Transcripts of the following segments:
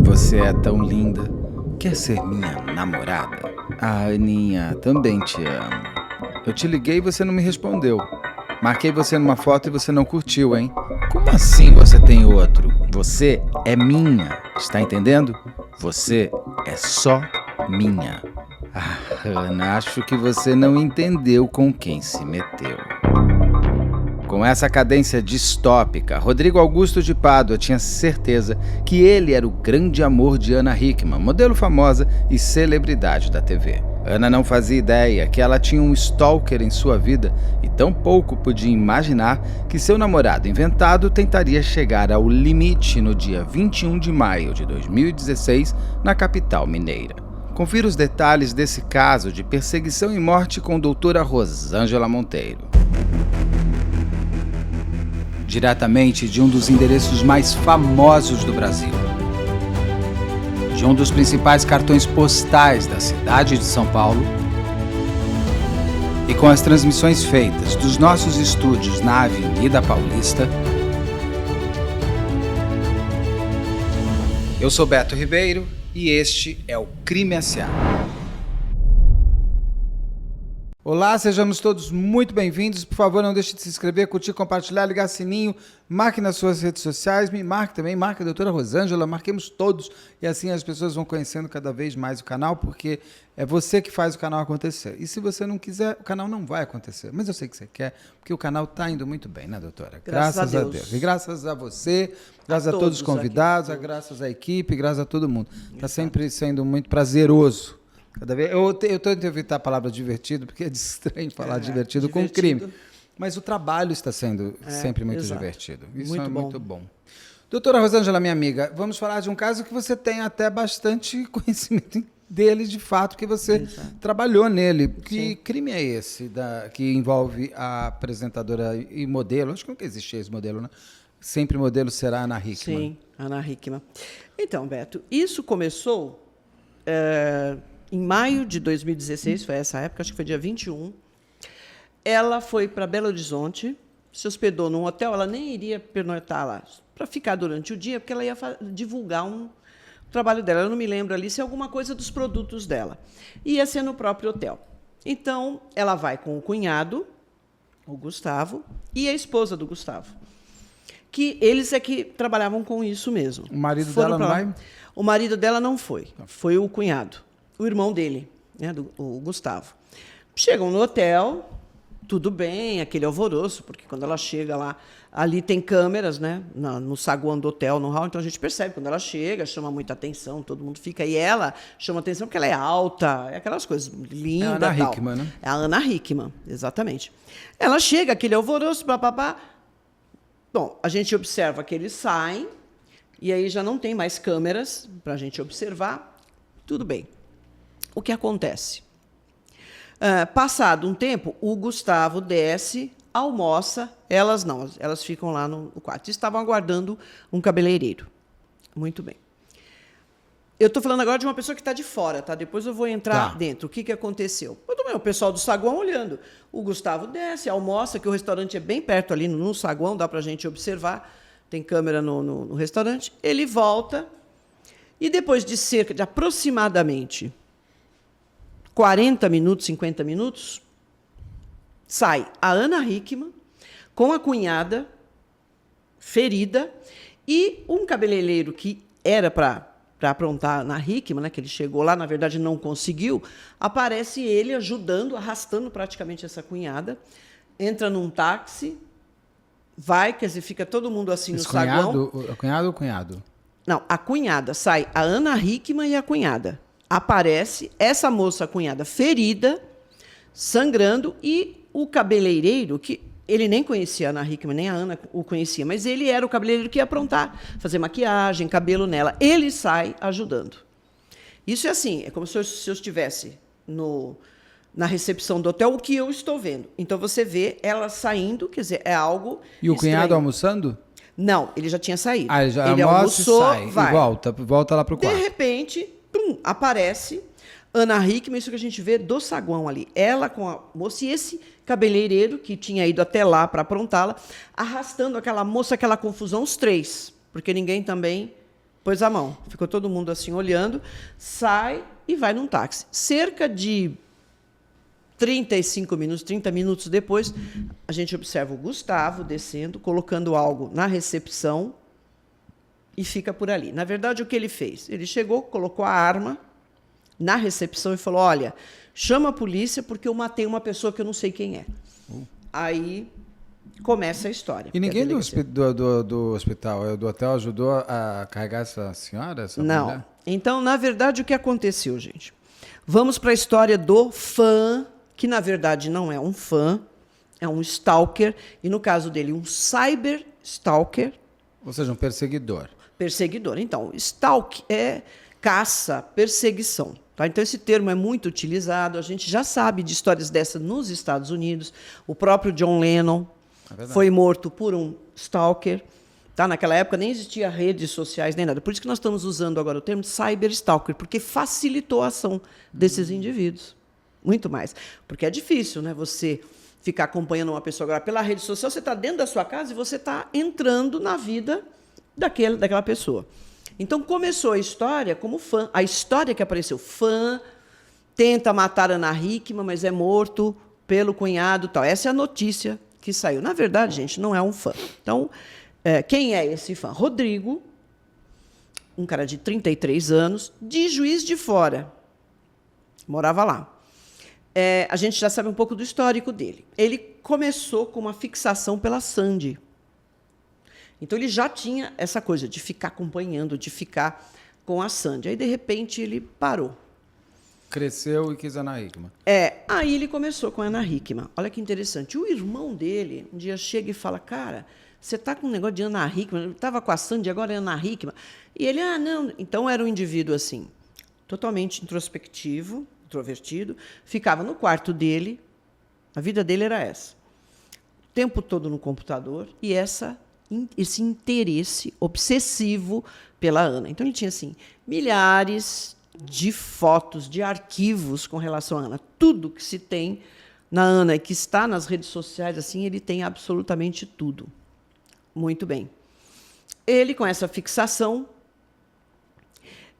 Você é tão linda. Quer ser minha namorada? Ah, Aninha, também te amo. Eu te liguei e você não me respondeu. Marquei você numa foto e você não curtiu, hein? Como assim você tem outro? Você é minha, está entendendo? Você é só minha. Ah, Ana, acho que você não entendeu com quem se meteu. Com essa cadência distópica, Rodrigo Augusto de Pádua tinha certeza que ele era o grande amor de Ana Hickman, modelo famosa e celebridade da TV. Ana não fazia ideia que ela tinha um stalker em sua vida e tampouco podia imaginar que seu namorado inventado tentaria chegar ao limite no dia 21 de maio de 2016 na capital mineira. Confira os detalhes desse caso de perseguição e morte com a doutora Rosângela Monteiro. Diretamente de um dos endereços mais famosos do Brasil, de um dos principais cartões postais da cidade de São Paulo, e com as transmissões feitas dos nossos estúdios na Avenida Paulista, eu sou Beto Ribeiro e este é o Crime S.A. Olá, sejamos todos muito bem-vindos. Por favor, não deixe de se inscrever, curtir, compartilhar, ligar sininho, marque nas suas redes sociais, me marque também, marque a doutora Rosângela, marquemos todos e assim as pessoas vão conhecendo cada vez mais o canal, porque é você que faz o canal acontecer. E se você não quiser, o canal não vai acontecer. Mas eu sei que você quer, porque o canal está indo muito bem, né, doutora? Graças a Deus. E graças a você, graças a todos os convidados, graças à equipe, graças a todo mundo. Está sempre sendo muito prazeroso. Cada vez, eu tento evitar a palavra divertido, porque é estranho falar divertido com crime. Mas o trabalho está sendo sempre muito divertido. Isso muito muito bom. Doutora Rosângela, minha amiga, vamos falar de um caso que você tem até bastante conhecimento dele, de fato, que você trabalhou nele. Que crime é esse que envolve a apresentadora e modelo? Acho que nunca existia esse modelo, né? Sempre modelo será Ana Hickman. Sim, Ana Hickman. Então, Beto, isso começou... em maio de 2016, foi essa época, acho que foi dia 21, ela foi para Belo Horizonte, se hospedou num hotel, ela nem iria pernoitar lá, para ficar durante o dia, porque ela ia divulgar um trabalho dela. Eu não me lembro ali se é alguma coisa dos produtos dela. Ia ser no próprio hotel. Então, ela vai com o cunhado, o Gustavo, e a esposa do Gustavo, que eles é que trabalhavam com isso mesmo. O marido dela não vai? O marido dela não foi, foi o cunhado. O irmão dele, né, o Gustavo. Chegam no hotel, tudo bem, aquele alvoroço, porque quando ela chega lá, ali tem câmeras, né, no saguão do hotel, no hall, então a gente percebe, quando ela chega, chama muita atenção, todo mundo fica, e ela chama atenção porque ela é alta, é aquelas coisas lindas. É a Ana Hickman, né? É a Ana Hickman, exatamente. Ela chega, aquele alvoroço, papapá. Bom, a gente observa que eles saem, e aí já não tem mais câmeras para a gente observar, tudo bem. O que acontece? Passado um tempo, o Gustavo desce, almoça, elas não, elas ficam lá no quarto. Estavam aguardando um cabeleireiro. Muito bem. Eu estou falando agora de uma pessoa que está de fora, tá? Depois eu vou entrar dentro. O que aconteceu? Muito bem, o pessoal do saguão olhando. O Gustavo desce, almoça, que o restaurante é bem perto ali no saguão, dá para a gente observar. Tem câmera no restaurante. Ele volta e depois de cerca de aproximadamente 40 minutos, 50 minutos, sai a Ana Hickman com a cunhada ferida e um cabeleireiro que era para aprontar na Hickman, né, que ele chegou lá, na verdade não conseguiu, aparece ele ajudando, arrastando praticamente essa cunhada, entra num táxi, vai, quer dizer, fica todo mundo assim no saguão. A cunhada ou o cunhado? Não, a cunhada, sai a Ana Hickman e a cunhada. Aparece essa moça, a cunhada, ferida, sangrando, e o cabeleireiro, que ele nem conhecia a Ana Hickman, nem a Ana o conhecia, mas ele era o cabeleireiro que ia aprontar, fazer maquiagem, cabelo nela. Ele sai ajudando. Isso é assim, é como se eu estivesse na recepção do hotel, o que eu estou vendo. Então, você vê ela saindo, quer dizer, é algo E o estranho. cunhado almoçando? Não, ele já tinha saído. Ele já ele almoçou, sai, vai. E volta lá para o quarto. De repente, aparece Ana Hickman, isso que a gente vê do saguão ali. Ela com a moça e esse cabeleireiro, que tinha ido até lá para aprontá-la, arrastando aquela moça, aquela confusão, os três. Porque ninguém também pôs a mão. Ficou todo mundo assim olhando, sai e vai num táxi. Cerca de 35 minutos, 30 minutos depois, a gente observa o Gustavo descendo, colocando algo na recepção e fica por ali. Na verdade, o que ele fez? Ele chegou, colocou a arma na recepção e falou, olha, chama a polícia porque eu matei uma pessoa que eu não sei quem é. Aí começa a história. E ninguém do hospital, do hotel, ajudou a carregar essa senhora, essa Não. mulher? Então, na verdade, o que aconteceu, gente? Vamos para a história do fã, que na verdade não é um fã, é um stalker, e no caso dele, um cyber stalker. Ou seja, um perseguidor. Perseguidor. Então, stalk é caça, perseguição. Tá? Então, esse termo é muito utilizado. A gente já sabe de histórias dessas nos Estados Unidos. O próprio John Lennon foi morto por um stalker. Tá? Naquela época nem existia redes sociais nem nada. Por isso que nós estamos usando agora o termo de cyberstalker, porque facilitou a ação desses indivíduos. Muito mais. Porque é difícil, né? Você ficar acompanhando uma pessoa agora pela rede social, você está dentro da sua casa e você está entrando na vida daquela pessoa. Então, começou a história como fã. A história que apareceu, fã, tenta matar Ana Hickman, mas é morto pelo cunhado. Tal. Essa é a notícia que saiu. Na verdade, gente, não é um fã. Então, quem é esse fã? Rodrigo, um cara de 33 anos, de Juiz de Fora. Morava lá. A gente já sabe um pouco do histórico dele. Ele começou com uma fixação pela Sandy. Então, ele já tinha essa coisa de ficar acompanhando, de ficar com a Sandy. Aí, de repente, ele parou. Cresceu e quis Ana Hickman. Aí ele começou com a Ana Hickman. Olha que interessante. O irmão dele, um dia chega e fala, cara, você está com um negócio de Ana Hickman, eu estava com a Sandy, agora é Ana Hickman. E ele, não. Então, era um indivíduo assim, totalmente introspectivo, introvertido, ficava no quarto dele, a vida dele era essa. O tempo todo no computador e esse interesse obsessivo pela Ana. Então, ele tinha assim, milhares de fotos, de arquivos com relação à Ana. Tudo que se tem na Ana e que está nas redes sociais, assim, ele tem absolutamente tudo. Muito bem. Ele, com essa fixação...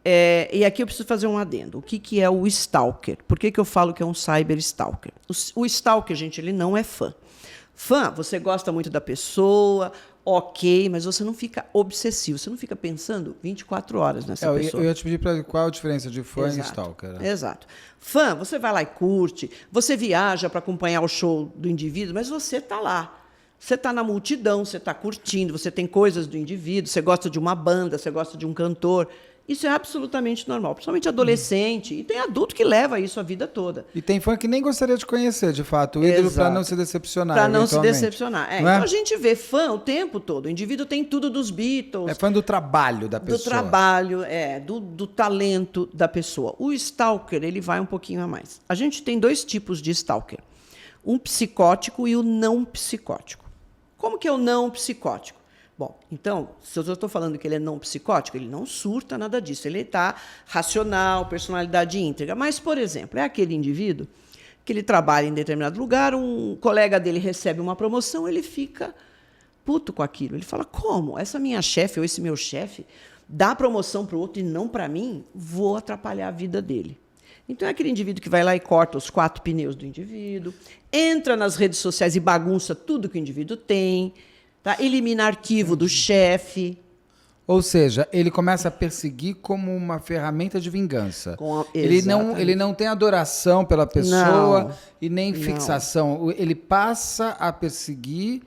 e aqui eu preciso fazer um adendo. O que é o stalker? Por que eu falo que é um cyber stalker? O stalker, gente, ele não é fã. Fã, você gosta muito da pessoa, ok, mas você não fica obsessivo, você não fica pensando 24 horas nessa pessoa. Eu ia te pedir qual a diferença de fã e stalker. Né? Exato. Fã, você vai lá e curte, você viaja para acompanhar o show do indivíduo, mas você está lá. Você está na multidão, você está curtindo, você tem coisas do indivíduo, você gosta de uma banda, você gosta de um cantor. Isso é absolutamente normal, principalmente adolescente. E tem adulto que leva isso a vida toda. E tem fã que nem gostaria de conhecer, de fato, o ídolo para não se decepcionar. Para não se decepcionar. Então a gente vê fã o tempo todo. O indivíduo tem tudo dos Beatles. É fã do trabalho da pessoa. Do trabalho, do talento da pessoa. O stalker, ele vai um pouquinho a mais. A gente tem dois tipos de stalker. Um psicótico e o não psicótico. Como que é o não psicótico? Bom, então, se eu estou falando que ele é não psicótico, ele não surta nada disso. Ele está racional, personalidade íntegra. Mas, por exemplo, é aquele indivíduo que ele trabalha em determinado lugar, um colega dele recebe uma promoção, ele fica puto com aquilo. Ele fala, como? Essa minha chefe ou esse meu chefe dá promoção para o outro e não para mim? Vou atrapalhar a vida dele. Então, é aquele indivíduo que vai lá e corta os 4 pneus do indivíduo, entra nas redes sociais e bagunça tudo que o indivíduo tem, tá? Elimina arquivo do chefe. Ou seja, ele começa a perseguir como uma ferramenta de vingança. Ele não tem adoração pela pessoa e nem fixação. Ele passa a perseguir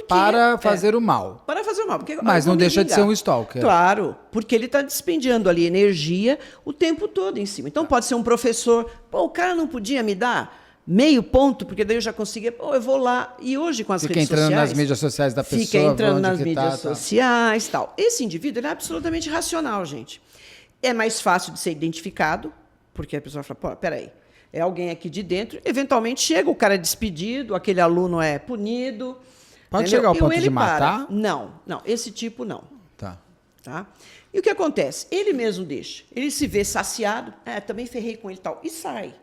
para fazer o mal. Para fazer o mal. Mas não deixa de ser um stalker. Claro, porque ele está despendiando ali energia o tempo todo em cima. Então pode ser um professor. Pô, o cara não podia me dar meio ponto, porque daí eu já conseguia, eu vou lá. E hoje, com as redes sociais... Fica entrando nas mídias sociais da pessoa. Fica entrando nas mídias sociais e tal. Esse indivíduo ele é absolutamente racional, gente. É mais fácil de ser identificado, porque a pessoa fala, pô, peraí, é alguém aqui de dentro. Eventualmente chega, o cara é despedido, aquele aluno é punido. Pode chegar ao ponto de matar? Não, esse tipo não. Tá. E o que acontece? Ele mesmo deixa. Ele se vê saciado, também ferrei com ele e tal, e sai.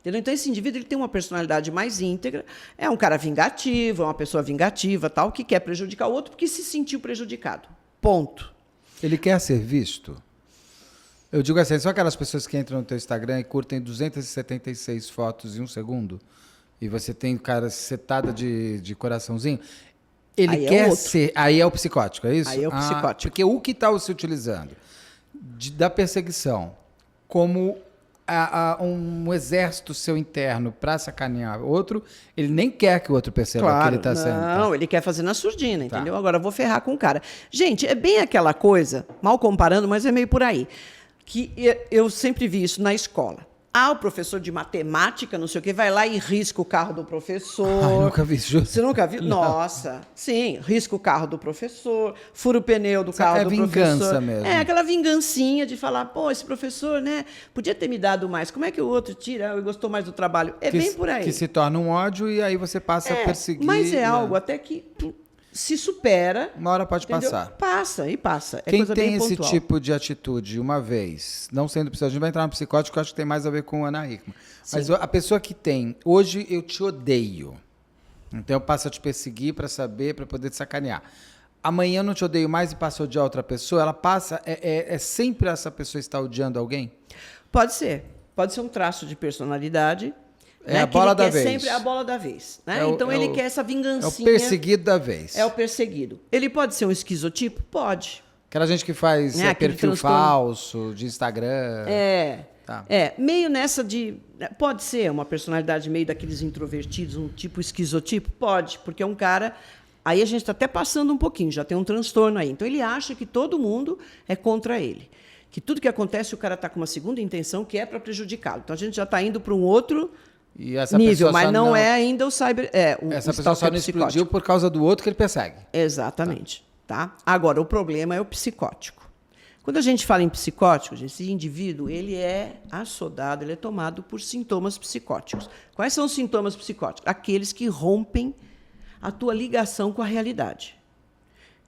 Entendeu? Então, esse indivíduo ele tem uma personalidade mais íntegra, é um cara vingativo, é uma pessoa vingativa, tal, que quer prejudicar o outro porque se sentiu prejudicado. Ponto. Ele quer ser visto? Eu digo assim, são aquelas pessoas que entram no teu Instagram e curtem 276 fotos em um segundo, e você tem, cara, setada de coraçãozinho. Ele Aí é quer outro. ser... Aí é o psicótico, é isso? Aí é o psicótico. Porque o que está se utilizando da perseguição como um exército seu interno para sacanear outro, ele nem quer que o outro perceba que ele está sendo. Não, ele quer fazer na surdina, Tá. entendeu? Agora eu vou ferrar com o cara. Gente, é bem aquela coisa, mal comparando, mas é meio por aí, que eu sempre vi isso na escola. O professor de matemática, não sei o quê, vai lá e risca o carro do professor. Ai, nunca vi isso. Você nunca viu? Nossa, sim, risca o carro do professor, fura o pneu do carro do professor. É vingança mesmo. É aquela vingancinha de falar, pô, esse professor, né, podia ter me dado mais. Como é que o outro tira? Eu gostou mais do trabalho. É bem por aí. Que se torna um ódio e aí você passa a perseguir. Mas é né? algo até que se supera. Uma hora pode entendeu? passar. Passa, e passa. É Quem coisa tem bem esse pontual. tipo de atitude uma vez, não sendo psicótico, a gente vai entrar no psicótico, que eu acho que tem mais a ver com Ana Hickman. Mas a pessoa que tem, hoje eu te odeio, então eu passo a te perseguir para saber, para poder te sacanear. Amanhã eu não te odeio mais e passo a odiar outra pessoa, ela passa, é sempre essa pessoa está odiando alguém? Pode ser. Pode ser um traço de personalidade. É a bola da vez. Sempre a bola da vez. Né? É o- Então é ele o- quer essa É o vingancinha. perseguido da vez. É o perseguido. Ele pode ser um esquizotipo? Pode. Aquela gente que faz Né, aquele perfil transtorno. falso de Instagram. Tá. Meio nessa de... Pode ser uma personalidade meio daqueles introvertidos, um tipo esquizotipo? Pode, porque é um cara... Aí a gente está até passando um pouquinho, já tem um transtorno aí. Então ele acha que todo mundo é contra ele. Que tudo que acontece o cara está com uma segunda intenção que é para prejudicá-lo. Então a gente já está indo para um outro E essa nível, pessoa mas só não é ainda o cyber... Essa o pessoa só stalker não psicótico. explodiu por causa do outro que ele persegue. Exatamente. Tá? Agora, o problema é o psicótico. Quando a gente fala em psicótico, gente, esse indivíduo ele é assodado, ele é tomado por sintomas psicóticos. Quais são os sintomas psicóticos? Aqueles que rompem a tua ligação com a realidade.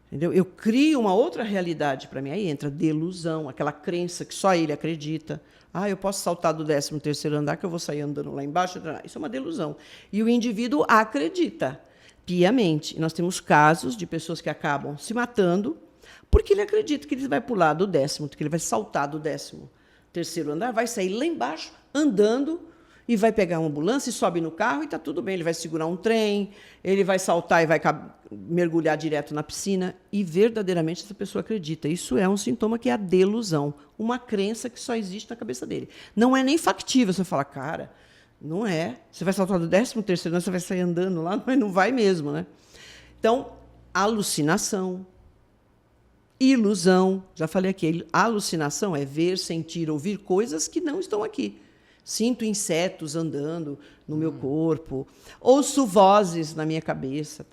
Entendeu? Eu crio uma outra realidade para mim. Aí entra delusão, aquela crença que só ele acredita. Eu posso saltar do 13º andar que eu vou sair andando lá embaixo. Isso é uma delusão. E o indivíduo acredita piamente. E nós temos casos de pessoas que acabam se matando porque ele acredita que ele vai pular do 10º, que ele vai saltar do 13º andar, vai sair lá embaixo andando e vai pegar uma ambulância e sobe no carro e está tudo bem. Ele vai segurar um trem, ele vai saltar e vai mergulhar direto na piscina. E verdadeiramente essa pessoa acredita. Isso é um sintoma que é a delusão, uma crença que só existe na cabeça dele. Não é nem factível. Você fala, cara, não é. Você vai saltar do 13º andar, você vai sair andando lá, mas não vai mesmo, né? Então, alucinação, ilusão. Já falei aqui, alucinação é ver, sentir, ouvir coisas que não estão aqui. Sinto insetos andando no meu corpo, ouço vozes na minha cabeça.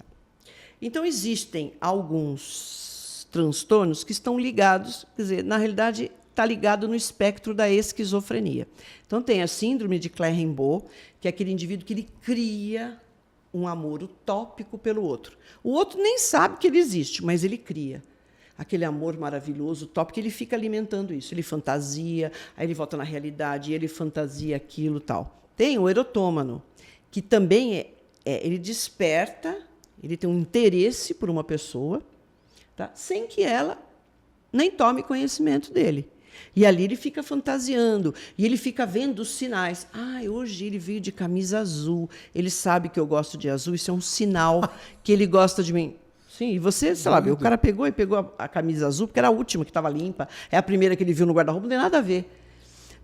Então, existem alguns transtornos que estão ligados, quer dizer, na realidade, está ligado no espectro da esquizofrenia. Então, tem a síndrome de Cleren-Beau, que é aquele indivíduo que ele cria um amor utópico pelo outro. O outro nem sabe que ele existe, mas ele cria. Aquele amor maravilhoso, utópico, ele fica alimentando isso. Ele fantasia, aí ele volta na realidade, ele fantasia aquilo tal. Tem o erotômano, que também ele desperta, ele tem um interesse por uma pessoa, tá? Sem que ela nem tome conhecimento dele. E ali ele fica fantasiando, e ele fica vendo os sinais. Hoje ele veio de camisa azul, ele sabe que eu gosto de azul, isso é um sinal que ele gosta de mim. Sim, e você, sei lá, o cara pegou a camisa azul, porque era a última que estava limpa, é a primeira que ele viu no guarda-roupa, não tem nada a ver.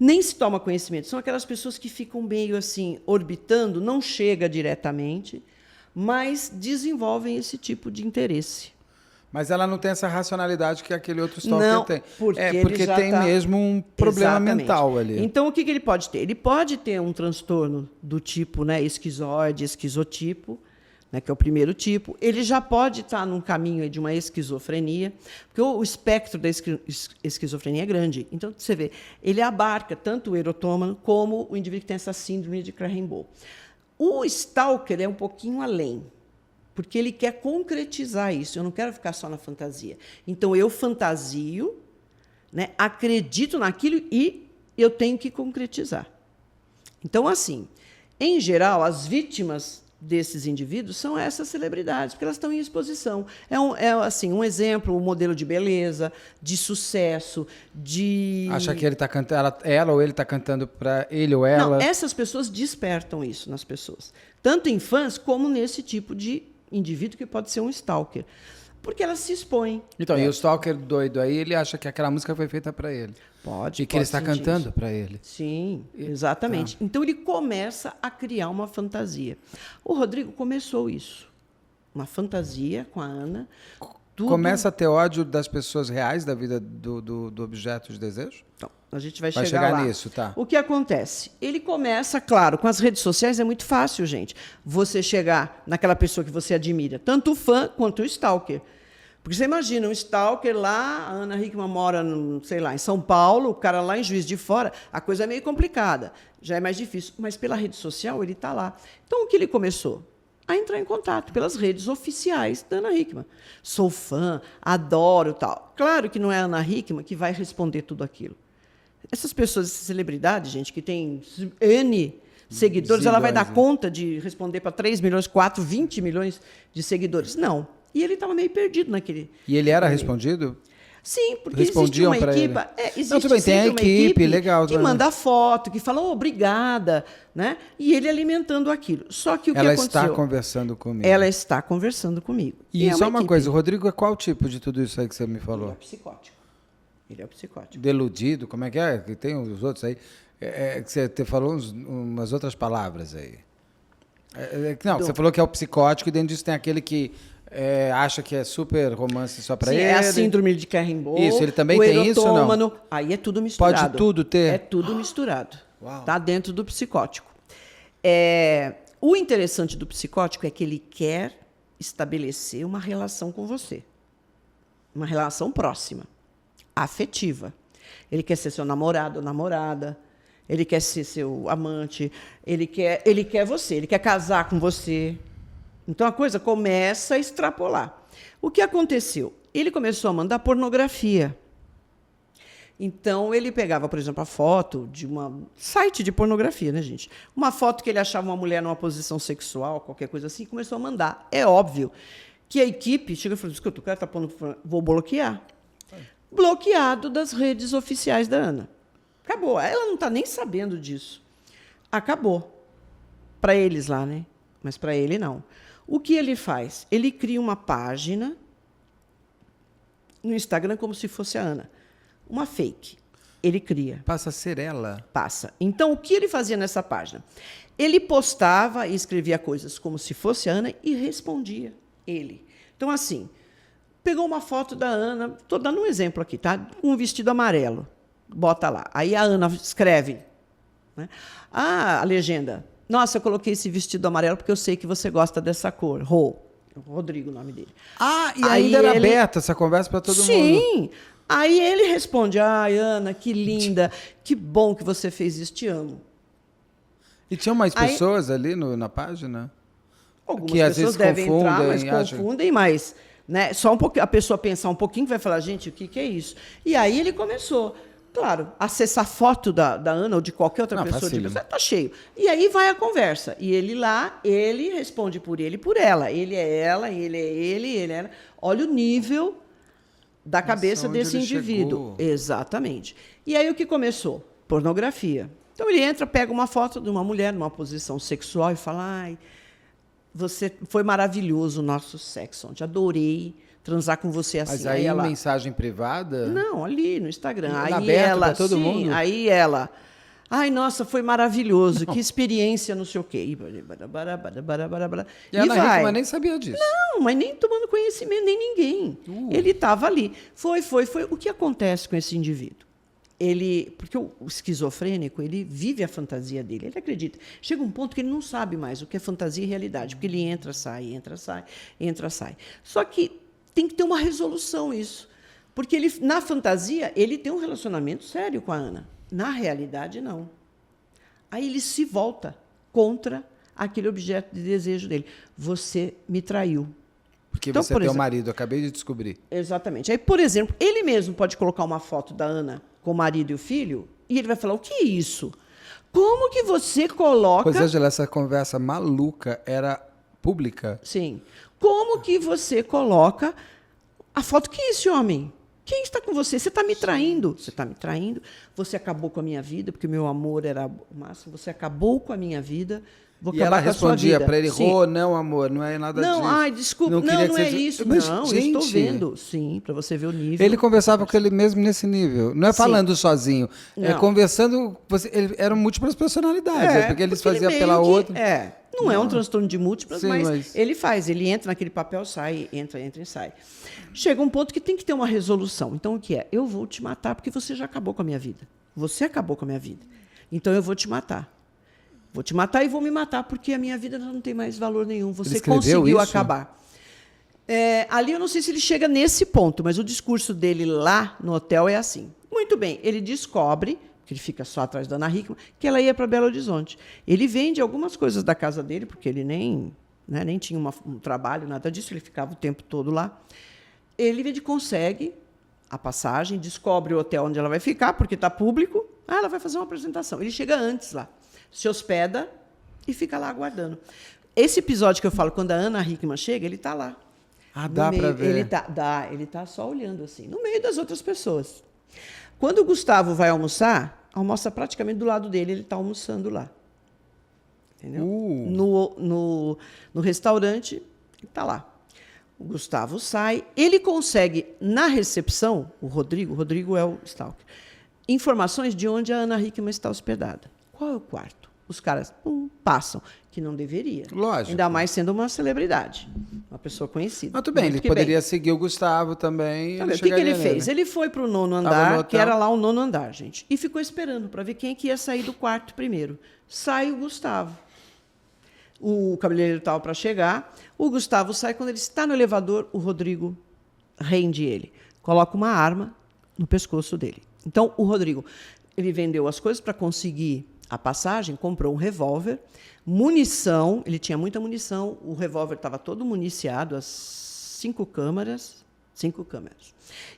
Nem se toma conhecimento. São aquelas pessoas que ficam meio assim, orbitando, não chega diretamente, mas desenvolvem esse tipo de interesse. Mas ela não tem essa racionalidade que aquele outro stalker Não, tem. porque ele tem mesmo um problema Exatamente. mental ali. Então, o que ele pode ter? Ele pode ter um transtorno do tipo, né, esquizoide, esquizotipo, né, que é o primeiro tipo. Ele já pode estar num caminho de uma esquizofrenia, porque o espectro da esquizofrenia é grande. Então, você vê, ele abarca tanto o erotômano como o indivíduo que tem essa síndrome de Cleren-Beau. O stalker é um pouquinho além, porque ele quer concretizar isso. Eu não quero ficar só na fantasia. Então, eu fantasio, né, acredito naquilo e eu tenho que concretizar. Então, assim, em geral, as vítimas desses indivíduos são essas celebridades, porque elas estão em exposição. Assim, um exemplo, um modelo de beleza, de sucesso, de... Acha que ele está cantando, ela ou ele está cantando para ele ou ela? Não, essas pessoas despertam isso nas pessoas. Tanto em fãs, como nesse tipo de indivíduo que pode ser um stalker. Porque elas se expõem. Então, e o stalker doido aí, ele acha que aquela música foi feita para ele. Pode. E que ele está cantando para ele. Sim, exatamente. Tá. Então ele começa a criar uma fantasia. O Rodrigo começou isso. Uma fantasia com a Ana. Começa a ter ódio das pessoas reais da vida do objeto de desejo? Então, a gente vai chegar lá. Nisso, tá? O que acontece? Ele começa, claro, com as redes sociais é muito fácil, gente. Você chegar naquela pessoa que você admira, tanto o fã quanto o stalker. Porque você imagina, um stalker lá, a Ana Hickman mora, sei lá, em São Paulo, o cara lá em Juiz de Fora, a coisa é meio complicada, já é mais difícil. Mas pela rede social ele está lá. Então o que ele começou? A entrar em contato pelas redes oficiais da Ana Hickman. Sou fã, adoro tal. Claro que não é a Ana Hickman que vai responder tudo aquilo. Essas pessoas, essas celebridades, gente, que tem N seguidores, ela vai dar conta de responder para 3 milhões, 4, 20 milhões de seguidores? Não. E ele estava meio perdido naquele... E ele era respondido? Sim, porque existe uma equipe... Não, tudo bem, tem a equipe, legal. Que manda foto, que fala, obrigada, né? E ele alimentando aquilo. Só que o que aconteceu... Ela está conversando comigo. Ela está conversando comigo. E só uma coisa, o Rodrigo é qual tipo de tudo isso aí que você me falou? Ele é psicótico. Ele é psicótico. Deludido, como é que é? Que tem os outros aí. Que você te falou umas outras palavras aí. Você falou que é o psicótico e dentro disso tem aquele que acha que é super romance só para ele. É a síndrome de Carimbo. Isso, ele também tem isso ou não? Aí é tudo misturado. Pode tudo ter? É tudo misturado. Uau. Tá dentro do psicótico. O interessante do psicótico é que ele quer estabelecer uma relação com você. Uma relação próxima, afetiva. Ele quer ser seu namorado ou namorada, ele quer ser seu amante, ele quer você, ele quer casar com você. Então a coisa começa a extrapolar. O que aconteceu? Ele começou a mandar pornografia. Então ele pegava, por exemplo, a foto de um site de pornografia, né, gente? Uma foto que ele achava uma mulher numa posição sexual, qualquer coisa assim, começou a mandar. É óbvio que a equipe chega e fala: escuta, o cara está pondo, vou bloquear. Bloqueado das redes oficiais da Ana. Acabou. Ela não está nem sabendo disso. Acabou. Para eles lá, né? Mas para ele não. O que ele faz? Ele cria uma página no Instagram como se fosse a Ana. Uma fake. Ele cria. Passa a ser ela. Passa. Então, o que ele fazia nessa página? Ele postava e escrevia coisas como se fosse a Ana e respondia ele. Então, assim, pegou uma foto da Ana, estou dando um exemplo aqui, tá? Um vestido amarelo. Bota lá. Aí a Ana escreve, né? A legenda. Nossa, eu coloquei esse vestido amarelo porque eu sei que você gosta dessa cor. Rodrigo, o nome dele. E ainda era aberta essa conversa para todo mundo. Sim. Aí ele responde: ai, Ana, que linda, que bom que você fez isso, te amo. E tinham mais pessoas ali na página? Algumas que pessoas às vezes devem entrar, mas confundem, mas né, só um pouquinho, a pessoa pensar um pouquinho vai falar: gente, o que é isso? E aí ele começou, claro, acessar foto da Ana ou de qualquer outra pessoa. Está cheio. E aí vai a conversa. E ele lá, ele responde por ele e por ela. Ele é ela, ele é ele é ela. Olha o nível da cabeça desse indivíduo. Chegou. Exatamente. E aí o que começou? Pornografia. Então ele entra, pega uma foto de uma mulher numa posição sexual e fala: ai, você foi maravilhoso o nosso sexo ontem, adorei transar com você assim. Mas aí ela... mensagem privada? Não, ali no Instagram. Aí aberto ela, pra todo mundo? Aí ela, ai, nossa, foi maravilhoso, que experiência, não sei o quê. E a Ana Hickman nem sabia disso. Não, mas nem tomando conhecimento, nem ninguém. Ele estava ali. Foi. O que acontece com esse indivíduo? Porque o esquizofrênico, ele vive a fantasia dele, ele acredita. Chega um ponto que ele não sabe mais o que é fantasia e realidade, porque ele entra, sai, entra, sai, entra, sai. Só que tem que ter uma resolução isso. Porque ele, na fantasia, ele tem um relacionamento sério com a Ana. Na realidade, não. Aí ele se volta contra aquele objeto de desejo dele. Você me traiu. Porque então, você é teu marido, eu acabei de descobrir. Exatamente. Aí, por exemplo, ele mesmo pode colocar uma foto da Ana com o marido e o filho, e ele vai falar: o que é isso? Como que você coloca... Pois, Ângela, essa conversa maluca era pública? Sim. Como que você coloca a foto? Que é esse homem? Quem está com você? Você está me traindo. Você está me traindo. Você acabou com a minha vida, porque o meu amor era o máximo. Você acabou com a minha vida. Vou E ela acabar com a sua respondia vida. para ele, Sim. Rô, não, amor, não é nada disso. Não, ai, desculpa. Não, queria que não é você- isso. Mas, não, eu gente, estou vendo. Sim, para você ver o nível. Ele conversava com ele mesmo nesse nível. Não é Sim. falando sozinho. É Não. conversando. Eram múltras personalidades. Porque eles faziam pela outra. Não é um transtorno de múltiplas, Sim, mas ele faz. Ele entra naquele papel, sai, entra e sai. Chega um ponto que tem que ter uma resolução. Então, o que é? Eu vou te matar porque você já acabou com a minha vida. Você acabou com a minha vida. Então, eu vou te matar. Vou te matar e vou me matar porque a minha vida não tem mais valor nenhum. Você escreveu conseguiu isso? acabar. Ali eu não sei se ele chega nesse ponto, mas o discurso dele lá no hotel é assim. Muito bem, ele descobre, que ele fica só atrás da Ana Hickman, que ela ia para Belo Horizonte. Ele vende algumas coisas da casa dele, porque ele nem tinha um trabalho, nada disso, ele ficava o tempo todo lá. Ele consegue a passagem, descobre o hotel onde ela vai ficar, porque está público. Ela vai fazer uma apresentação. Ele chega antes lá, se hospeda e fica lá aguardando. Esse episódio que eu falo, quando a Ana Hickman chega, ele está lá. Ah, dá para ver. Ele tá só olhando assim, no meio das outras pessoas. Quando o Gustavo vai almoçar, almoça praticamente do lado dele, ele está almoçando lá. Entendeu? No restaurante, ele está lá. O Gustavo sai, ele consegue, na recepção, o Rodrigo é o stalker, informações de onde a Ana Hickman está hospedada. Qual é o quarto? Os caras passam, que não deveria. Lógico. Ainda mais sendo uma celebridade, uma pessoa conhecida. Mas tudo bem, Muito ele que poderia seguir o Gustavo também. Tá bem. O que ele fez? Ele foi para o 9º no andar, hotel. que era lá o 9º andar, gente, e ficou esperando para ver quem que ia sair do quarto primeiro. Sai o Gustavo. O cabeleireiro estava para chegar. O Gustavo sai. Quando ele está no elevador, o Rodrigo rende ele. Coloca uma arma no pescoço dele. Então, o Rodrigo, ele vendeu as coisas para conseguir a passagem, comprou um revólver, munição, ele tinha muita munição, o revólver estava todo municiado, as 5 câmeras.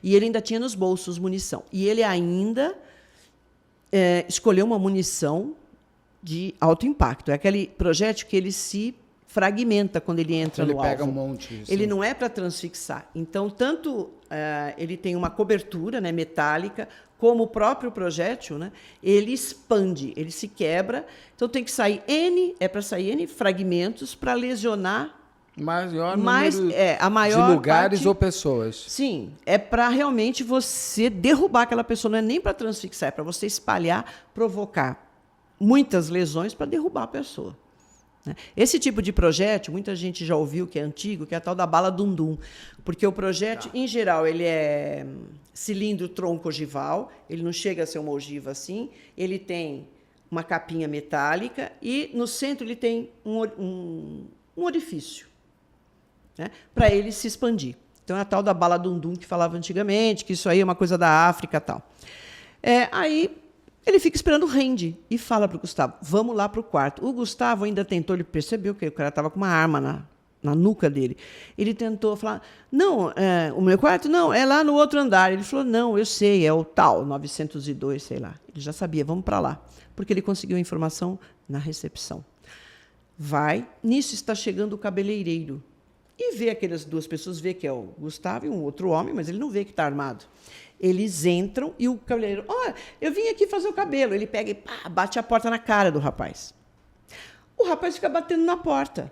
E ele ainda tinha nos bolsos munição. E ele ainda escolheu uma munição de alto impacto. É aquele projétil que ele se fragmenta quando ele entra no alvo. Ele pega um monte. Ele não é para transfixar. Então, tanto ele tem uma cobertura, né, metálica, como o próprio projétil, né, ele expande, ele se quebra. Então, tem que sair para sair N fragmentos para lesionar Maior número a maior de lugares parte, ou pessoas. Sim, é para realmente você derrubar aquela pessoa, não é nem para transfixar, é para você espalhar, provocar muitas lesões para derrubar a pessoa. Esse tipo de projétil, muita gente já ouviu que é antigo, que é a tal da bala dum-dum, porque o projétil, em geral, ele é cilindro tronco ogival, ele não chega a ser uma ogiva assim, ele tem uma capinha metálica e no centro ele tem um orifício, né, para ele se expandir. Então, é a tal da bala dum-dum que falava antigamente, que isso aí é uma coisa da África e tal. Aí ele fica esperando o rende e fala para o Gustavo, vamos lá para o quarto. O Gustavo ainda tentou, ele percebeu que o cara estava com uma arma na nuca dele. Ele tentou falar, não, o meu quarto? Não, é lá no outro andar. Ele falou, não, eu sei, é o tal, 902, sei lá. Ele já sabia, vamos para lá. Porque ele conseguiu a informação na recepção. Vai, nisso está chegando o cabeleireiro. E vê aquelas duas pessoas, vê que é o Gustavo e um outro homem, mas ele não vê que está armado. Eles entram e o cabeleireiro, eu vim aqui fazer o cabelo. Ele pega e bate a porta na cara do rapaz. O rapaz fica batendo na porta.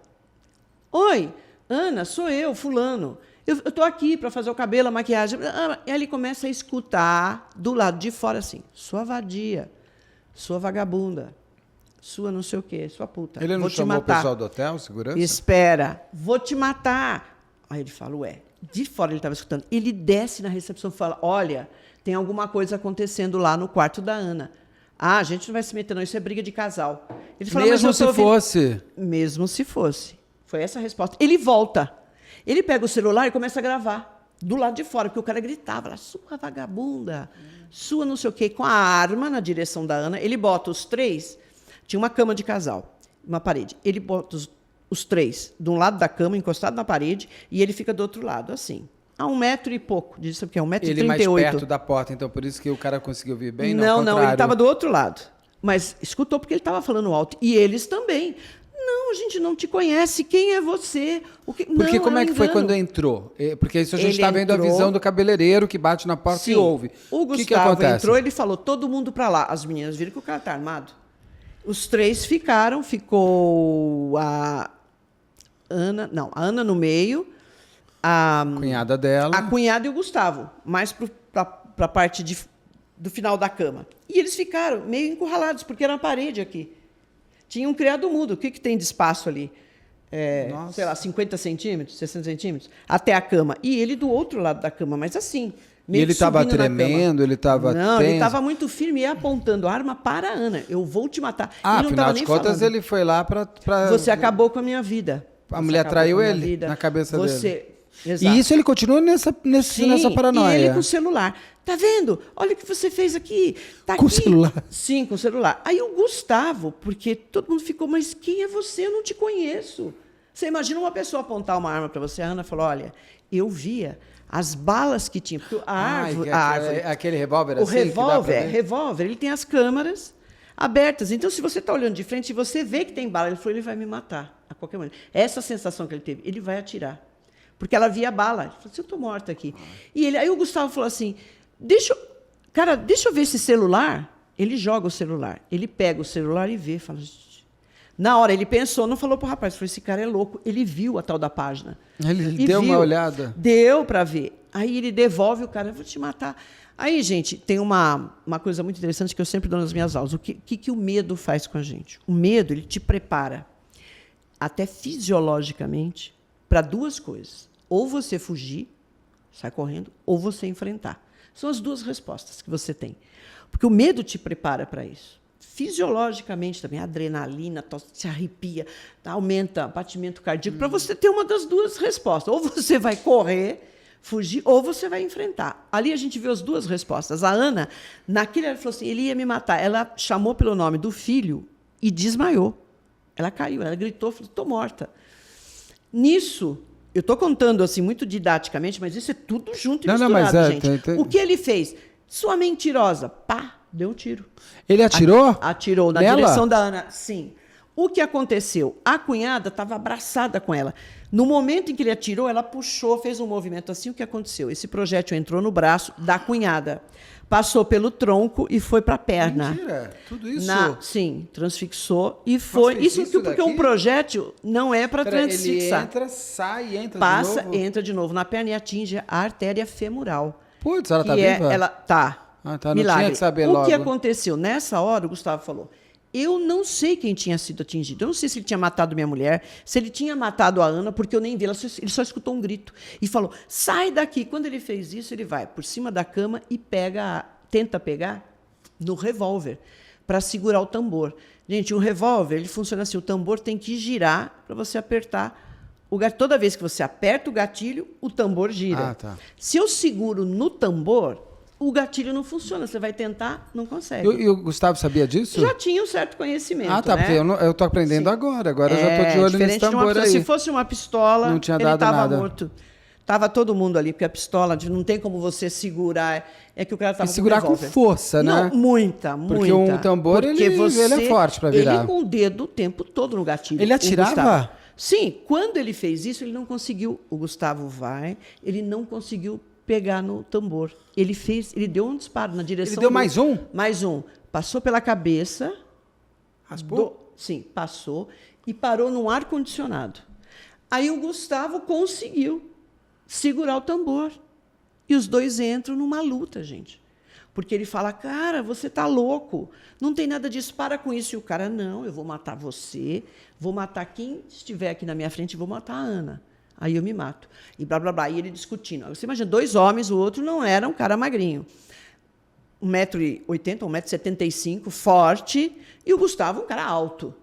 Oi, Ana, sou eu, fulano. Eu estou aqui para fazer o cabelo, a maquiagem. E aí ele começa a escutar do lado de fora assim, sua vadia, sua vagabunda, sua não sei o quê, sua puta. Ele não vou te chamou matar. o pessoal do hotel, segurança? Espera, vou te matar. Aí ele fala, de fora ele estava escutando. Ele desce na recepção e fala, olha, tem alguma coisa acontecendo lá no quarto da Ana. A gente não vai se meter não, isso é briga de casal. Ele fala, mesmo se fosse. Mesmo se fosse. Foi essa a resposta. Ele volta. Ele pega o celular e começa a gravar do lado de fora, porque o cara gritava, sua vagabunda, sua não sei o quê, com a arma na direção da Ana. Ele bota os 3, tinha uma cama de casal, uma parede. Ele bota os 3 de um lado da cama, encostado na parede, e ele fica do outro lado, assim. A 1 metro e pouco. Diz que é 1,38 m. Ele mais perto da porta, então por isso que o cara conseguiu ouvir bem? Não, ele estava do outro lado. Mas escutou porque ele estava falando alto. E eles também. Não, Não, a gente não te conhece. Quem é você? Porque não, como é que foi engano. quando entrou? Porque isso a gente Ele está vendo a entrou- visão do cabeleireiro que bate na porta Sim. e ouve. O que Gustavo acontece? entrou, ele falou, todo mundo para lá. As meninas viram que o cara está armado. Os 3 ficaram, ficou a Ana no meio, a Cunhada dela. a cunhada e o Gustavo, mais para a parte do final da cama. E eles ficaram meio encurralados, porque era uma parede aqui. Tinha um criado mudo. O que tem de espaço ali? Nossa. Sei lá, 50 centímetros, 60 centímetros, até a cama. E ele do outro lado da cama, mas assim. E meio ele que estava subindo na cama. tremendo, ele estava Não, tenso. ele estava muito firme e apontando a arma para a Ana. Eu vou te matar. Ah, ele não afinal tava de nem contas, falando. ele foi lá para... Você acabou com a minha vida. A Você mulher acabou traiu com a minha ele vida. na cabeça dele. Você... Exato. E isso ele continua nessa Sim, paranoia. e ele com o celular. Tá vendo? Olha o que você fez aqui. Tá Com o aqui. celular? Sim, com o celular. Aí o Gustavo, porque todo mundo ficou, mas quem é você? Eu não te conheço. Você imagina uma pessoa apontar uma arma para você? A Ana falou, olha, eu via as balas que tinha. Porque a árvore, Aquele revólver o assim? que dá pra ver? revólver, ele tem as câmaras abertas. Então, se você está olhando de frente e você vê que tem bala, ele falou, ele vai me matar a qualquer momento. Essa sensação que ele teve, ele vai atirar. Porque ela via a bala. Ele falou assim, eu estou morta aqui. E aí o Gustavo falou assim, deixa eu ver esse celular. Ele joga o celular. Ele pega o celular e vê. Fala, na hora, ele pensou, não falou para o rapaz. Falou, esse cara é louco. Ele viu a tal da página. Ele E deu uma viu. olhada. Deu para ver. Aí ele devolve o cara, eu vou te matar. Aí, gente, tem uma coisa muito interessante que eu sempre dou nas minhas aulas. O que o medo faz com a gente? O medo, ele te prepara, até fisiologicamente, para 2 coisas. Ou você fugir, sai correndo, ou você enfrentar. São as 2 respostas que você tem. Porque o medo te prepara para isso. Fisiologicamente também, a adrenalina te arrepia, aumenta o batimento cardíaco, para você ter uma das 2 respostas. Ou você vai correr, fugir, ou você vai enfrentar. Ali a gente viu as 2 respostas. A Ana, ela falou assim, ele ia me matar. Ela chamou pelo nome do filho e desmaiou. Ela caiu, ela gritou, falou, estou morta. Nisso, eu estou contando assim muito didaticamente, mas isso é tudo junto e misturado, gente. O que ele fez? Sua mentirosa. Pá, deu um tiro. Ele atirou? Atirou na nela? direção da Ana. Sim. O que aconteceu? A cunhada estava abraçada com ela. No momento em que ele atirou, ela puxou, fez um movimento assim. O que aconteceu? Esse projétil entrou no braço da cunhada, passou pelo tronco e foi para a perna. Mentira, tudo isso? Sim, transfixou e foi. Nossa, isso porque daqui? um projétil não é para transfixar. Ele entra, sai, entra Passa, de novo? entra de novo na perna e atinge a artéria femoral. Putz, ela tá que viva? Ela tá. Ah, tá, não Milagre. tinha que saber o logo. que aconteceu? Nessa hora, o Gustavo falou, eu não sei quem tinha sido atingido. Eu não sei se ele tinha matado minha mulher, se ele tinha matado a Ana, porque eu nem vi. Ele só escutou um grito. E falou, sai daqui. Quando ele fez isso, ele vai por cima da cama e tenta pegar no revólver para segurar o tambor. Gente, o revólver, ele funciona assim, o tambor tem que girar para você apertar o gatilho. Toda vez que você aperta o gatilho, o tambor gira. Ah, tá. Se eu seguro no tambor, o gatilho não funciona. Você vai tentar, não consegue. E o Gustavo sabia disso? Já tinha um certo conhecimento, Ah, tá, né? porque eu tô aprendendo agora. Agora eu já tô de olho nesse diferente de uma tambor pistola. aí. Se fosse uma pistola, Não tinha ele dado estava nada. morto. Tava todo mundo ali, porque a pistola não tem como você segurar. É que o cara E estava com segurar com revólver. força, né? Não, muita. Porque um tambor, ele é forte para virar. Ele com o dedo o tempo todo no gatilho. Ele o atirava? Gustavo. Sim, quando ele fez isso, ele não conseguiu. O Gustavo ele não conseguiu pegar no tambor. Ele deu um disparo na direção. Ele deu mais um? Mais um. Passou pela cabeça. Raspou? Sim, passou e parou num ar-condicionado. Aí o Gustavo conseguiu segurar o tambor. E os 2 entram numa luta, gente. Porque ele fala, cara, você tá louco. Não tem nada disso, para com isso. E o cara, não, eu vou matar você, vou matar quem estiver aqui na minha frente e vou matar a Ana. Aí eu me mato. E blá, blá, blá. E ele discutindo. Você imagina, 2 homens, o outro não era um cara magrinho. 1,80 m, 1,75 m, forte. E o Gustavo, um cara alto.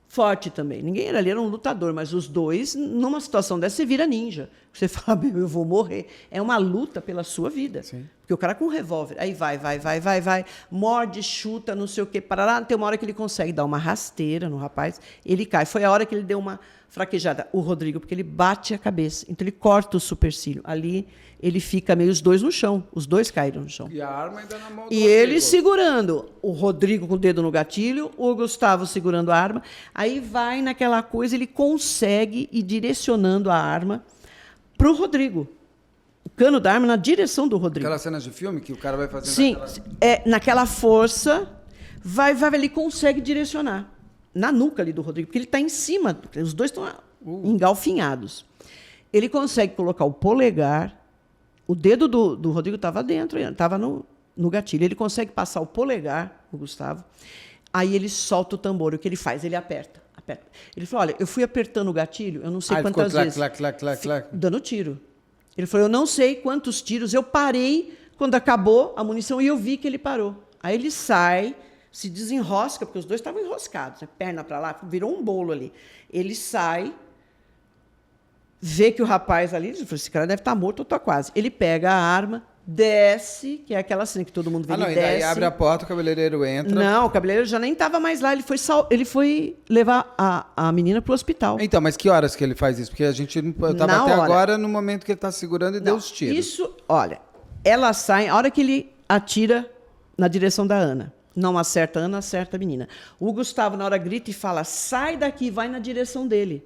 Forte também. Ninguém ali era um lutador, mas os 2, numa situação dessa, você vira ninja. Você fala, meu, eu vou morrer. É uma luta pela sua vida. Sim. Porque o cara com um revólver, aí vai, morde, chuta, não sei o quê, parará. Tem uma hora que ele consegue dar uma rasteira no rapaz, ele cai. Foi a hora que ele deu uma fraquejada, o Rodrigo, porque ele bate a cabeça. Então ele corta o supercílio. Ali ele fica meio os dois no chão, os dois caíram no chão. E a arma ainda na mão do E Rodrigo. ele segurando, o Rodrigo com o dedo no gatilho, o Gustavo segurando a arma. Aí vai naquela coisa, ele consegue ir direcionando a arma para o Rodrigo. O cano da arma na direção do Rodrigo. Aquelas cenas de filme que o cara vai fazendo... Sim, naquela força, vai, ele consegue direcionar. Na nuca ali do Rodrigo, porque ele está em cima, os dois estão engalfinhados. Ele consegue colocar o polegar, o dedo do Rodrigo estava dentro, estava no gatilho. Ele consegue passar o polegar, o Gustavo, aí ele solta o tambor. O que ele faz? Ele aperta. Ele falou, olha, eu fui apertando o gatilho, eu não sei quantas vezes. Clac. Dando tiro. Ele falou, eu não sei quantos tiros, eu parei quando acabou a munição e eu vi que ele parou. Aí ele sai, se desenrosca, porque os dois estavam enroscados, né? Perna para lá, virou um bolo ali. Ele sai, vê que o rapaz ali, ele falou, esse cara deve estar morto ou está quase. Ele pega a arma, desce, que é aquela cena que todo mundo vê, ele desce. Daí abre a porta, o cabeleireiro entra. Não, o cabeleireiro já nem estava mais lá, ele foi levar a menina para o hospital. Então, mas que horas que ele faz isso? Porque a gente estava até agora no momento que ele está segurando e deu os tiros. Isso, olha, ela sai, a hora que ele atira na direção da Ana. Não acerta a Ana, acerta a menina. O Gustavo, na hora, grita e fala, sai daqui, vai na direção dele.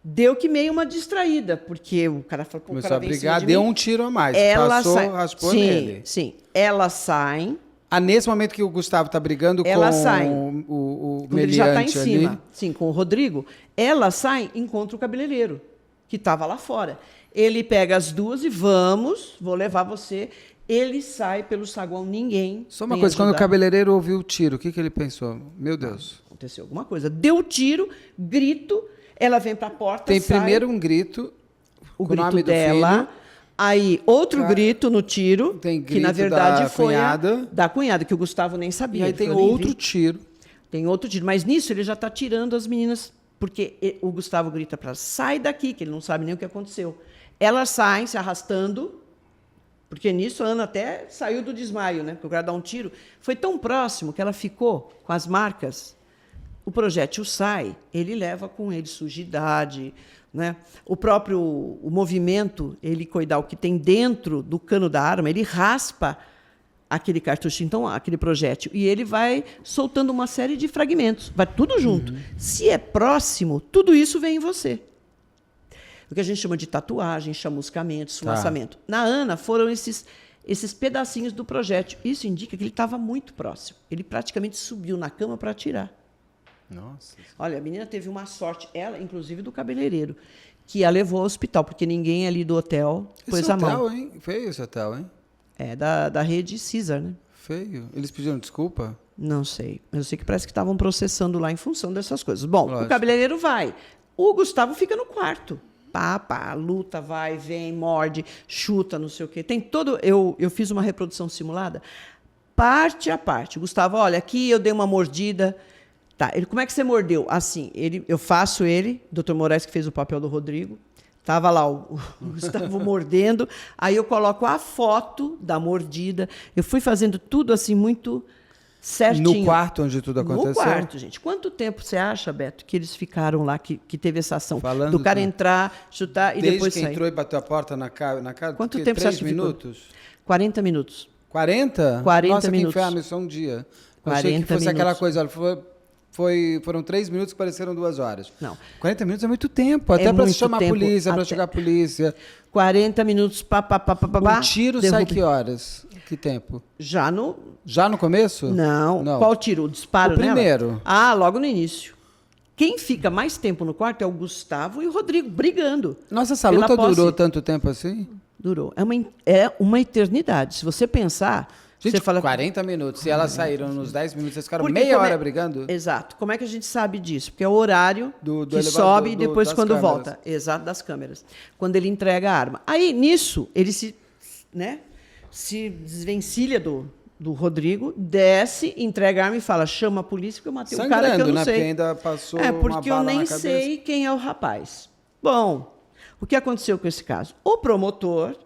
Deu que meio uma distraída, porque o cara falou, pô, o cara começou a brigar, deu um tiro a mais. Raspou nele. Sim, elas saem. Nesse momento que o Gustavo está brigando elas com saem. o Quando ele já está em cima, ali. sim, com o Rodrigo, elas saem e encontra o cabeleireiro, que estava lá fora. Ele pega as duas e vou levar você. Ele sai pelo saguão, ninguém. Só uma coisa, quando o cabeleireiro ouviu o tiro, o que ele pensou? Meu Deus. Aconteceu alguma coisa. Deu o tiro, grito, ela vem para a porta, Tem sai, primeiro um grito, o com grito o nome dela, do filho. Aí outro grito no tiro, Tem grito que na verdade da foi cunhada. da cunhada, que o Gustavo nem sabia. E aí Ele tem falou, nem outro vi. tiro. Tem outro tiro. Mas nisso ele já está tirando as meninas, porque o Gustavo grita para ela, sai daqui, que ele não sabe nem o que aconteceu. Elas saem se arrastando, porque nisso a Ana até saiu do desmaio, né? Porque o cara dá um tiro. Foi tão próximo que ela ficou com as marcas. O projétil sai, ele leva com ele sujidade, né? O movimento helicoidal que tem dentro do cano da arma, ele raspa aquele cartucho, então aquele projétil, e ele vai soltando uma série de fragmentos, vai tudo junto. Se é próximo, tudo isso vem em você. O que a gente chama de tatuagem, chamuscamento, esfumaçamento. Na Ana foram esses pedacinhos do projétil. Isso indica que ele estava muito próximo. Ele praticamente subiu na cama para atirar. Nossa. Olha, a menina teve uma sorte, ela, inclusive, do cabeleireiro, que a levou ao hospital, porque ninguém ali do hotel pôs a mão. Hein? Feio esse hotel, hein? É da rede Caesar, né? Feio. Eles pediram desculpa? Não sei. Mas eu sei que parece que estavam processando lá em função dessas coisas. Bom, Lógico. O cabeleireiro vai. O Gustavo fica no quarto. Pá, luta, vai, vem, morde, chuta, não sei o quê. Tem todo... Eu fiz uma reprodução simulada, parte a parte. O Gustavo, olha, aqui eu dei uma mordida. Tá, como é que você mordeu? Assim, eu faço ele, Dr. Moraes, que fez o papel do Rodrigo, estava lá o Gustavo mordendo, aí eu coloco a foto da mordida. Eu fui fazendo tudo assim, muito certinho. No quarto onde tudo aconteceu? No quarto, gente. Quanto tempo você acha, Beto, que eles ficaram lá, que teve essa ação? Falando do cara entrar, chutar e Desde depois que sair. entrou e bateu a porta na casa? Quanto que, tempo você 3 acha que ficou? minutos? 40 minutos. 40? 40 Nossa, minutos. que inferno, isso é um dia. Eu 40 achei que fosse minutos. aquela coisa, olha, foram 3 minutos que pareceram 2 horas. Não. 40 minutos é muito tempo, até para muito chamar a tempo, polícia, para até. chegar a polícia. 40 minutos, O tiro sai que horas? Que tempo? Já Já no começo? Não. Qual tiro? O disparo, O primeiro. Nela? Ah, logo no início. Quem fica mais tempo no quarto é o Gustavo e o Rodrigo, brigando. Nossa, essa Pela luta posse. durou tanto tempo assim? Durou. É uma eternidade. Se você pensar... Gente, você fala, 40 minutos. Se elas saíram nos 10 minutos, vocês ficaram Porque meia como hora brigando? Exato. Como é que a gente sabe disso? Porque é o horário Do que elevador, sobe e depois das quando câmeras. volta. Exato, das câmeras. Quando ele entrega a arma. Aí, nisso, ele se desvencilha do Rodrigo, desce, entrega a arma e fala, chama a polícia porque eu matei um cara que eu não né? sei. Porque ainda passou Porque uma eu bala nem na cabeça. sei quem é o rapaz. Bom, o que aconteceu com esse caso? O promotor,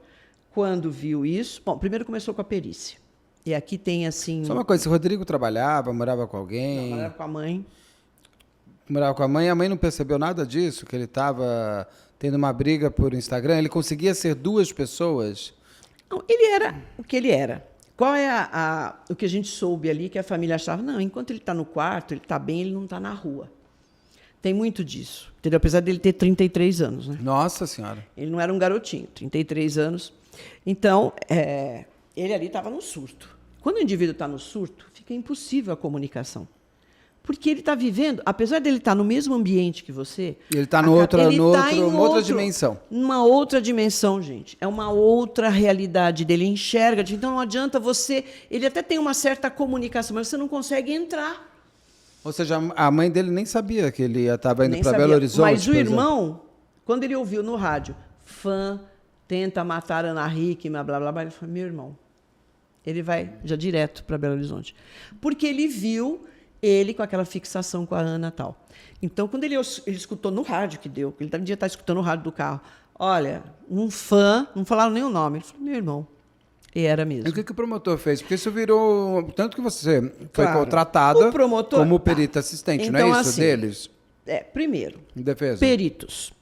quando viu isso... Bom, primeiro começou com a perícia. E aqui tem, assim... Só uma coisa, se o Rodrigo trabalhava, morava com Não, alguém... morava com a mãe. Morava com a mãe não percebeu nada disso? Que ele estava tendo uma briga por Instagram? Ele conseguia ser duas pessoas? Não, ele era o que ele era. Qual é o que a gente soube ali, que a família achava? Não, enquanto ele está no quarto, ele está bem, ele não está na rua. Tem muito disso, entendeu? Apesar dele ter 33 anos, né? Nossa Senhora. Ele não era um garotinho, 33 anos. Então, ele ali estava no surto. Quando o indivíduo está no surto, fica impossível a comunicação. Porque ele está vivendo, apesar dele estar no mesmo ambiente que você... Ele está numa outra dimensão. Numa outra dimensão, gente. É uma outra realidade dele, enxerga. Então, não adianta você... Ele até tem uma certa comunicação, mas você não consegue entrar. Ou seja, a mãe dele nem sabia que ele estava indo Nem para sabia. Belo Horizonte. Mas o irmão, quando ele ouviu no rádio, fã tenta matar Ana Hickman, blá, blá, blá, ele falou, meu irmão, ele vai já direto para Belo Horizonte. Porque ele viu ele com aquela fixação com a Ana e tal. Então, quando ele escutou no rádio que deu, ele devia estar escutando no rádio do carro, olha, um fã, não falaram nem o nome, ele falou, meu irmão. E era mesmo. E o que o promotor fez? Porque isso virou... Tanto que você foi Claro. contratada O promotor, como perito assistente, então, não é isso assim, deles? Primeiro, Em defesa. peritos.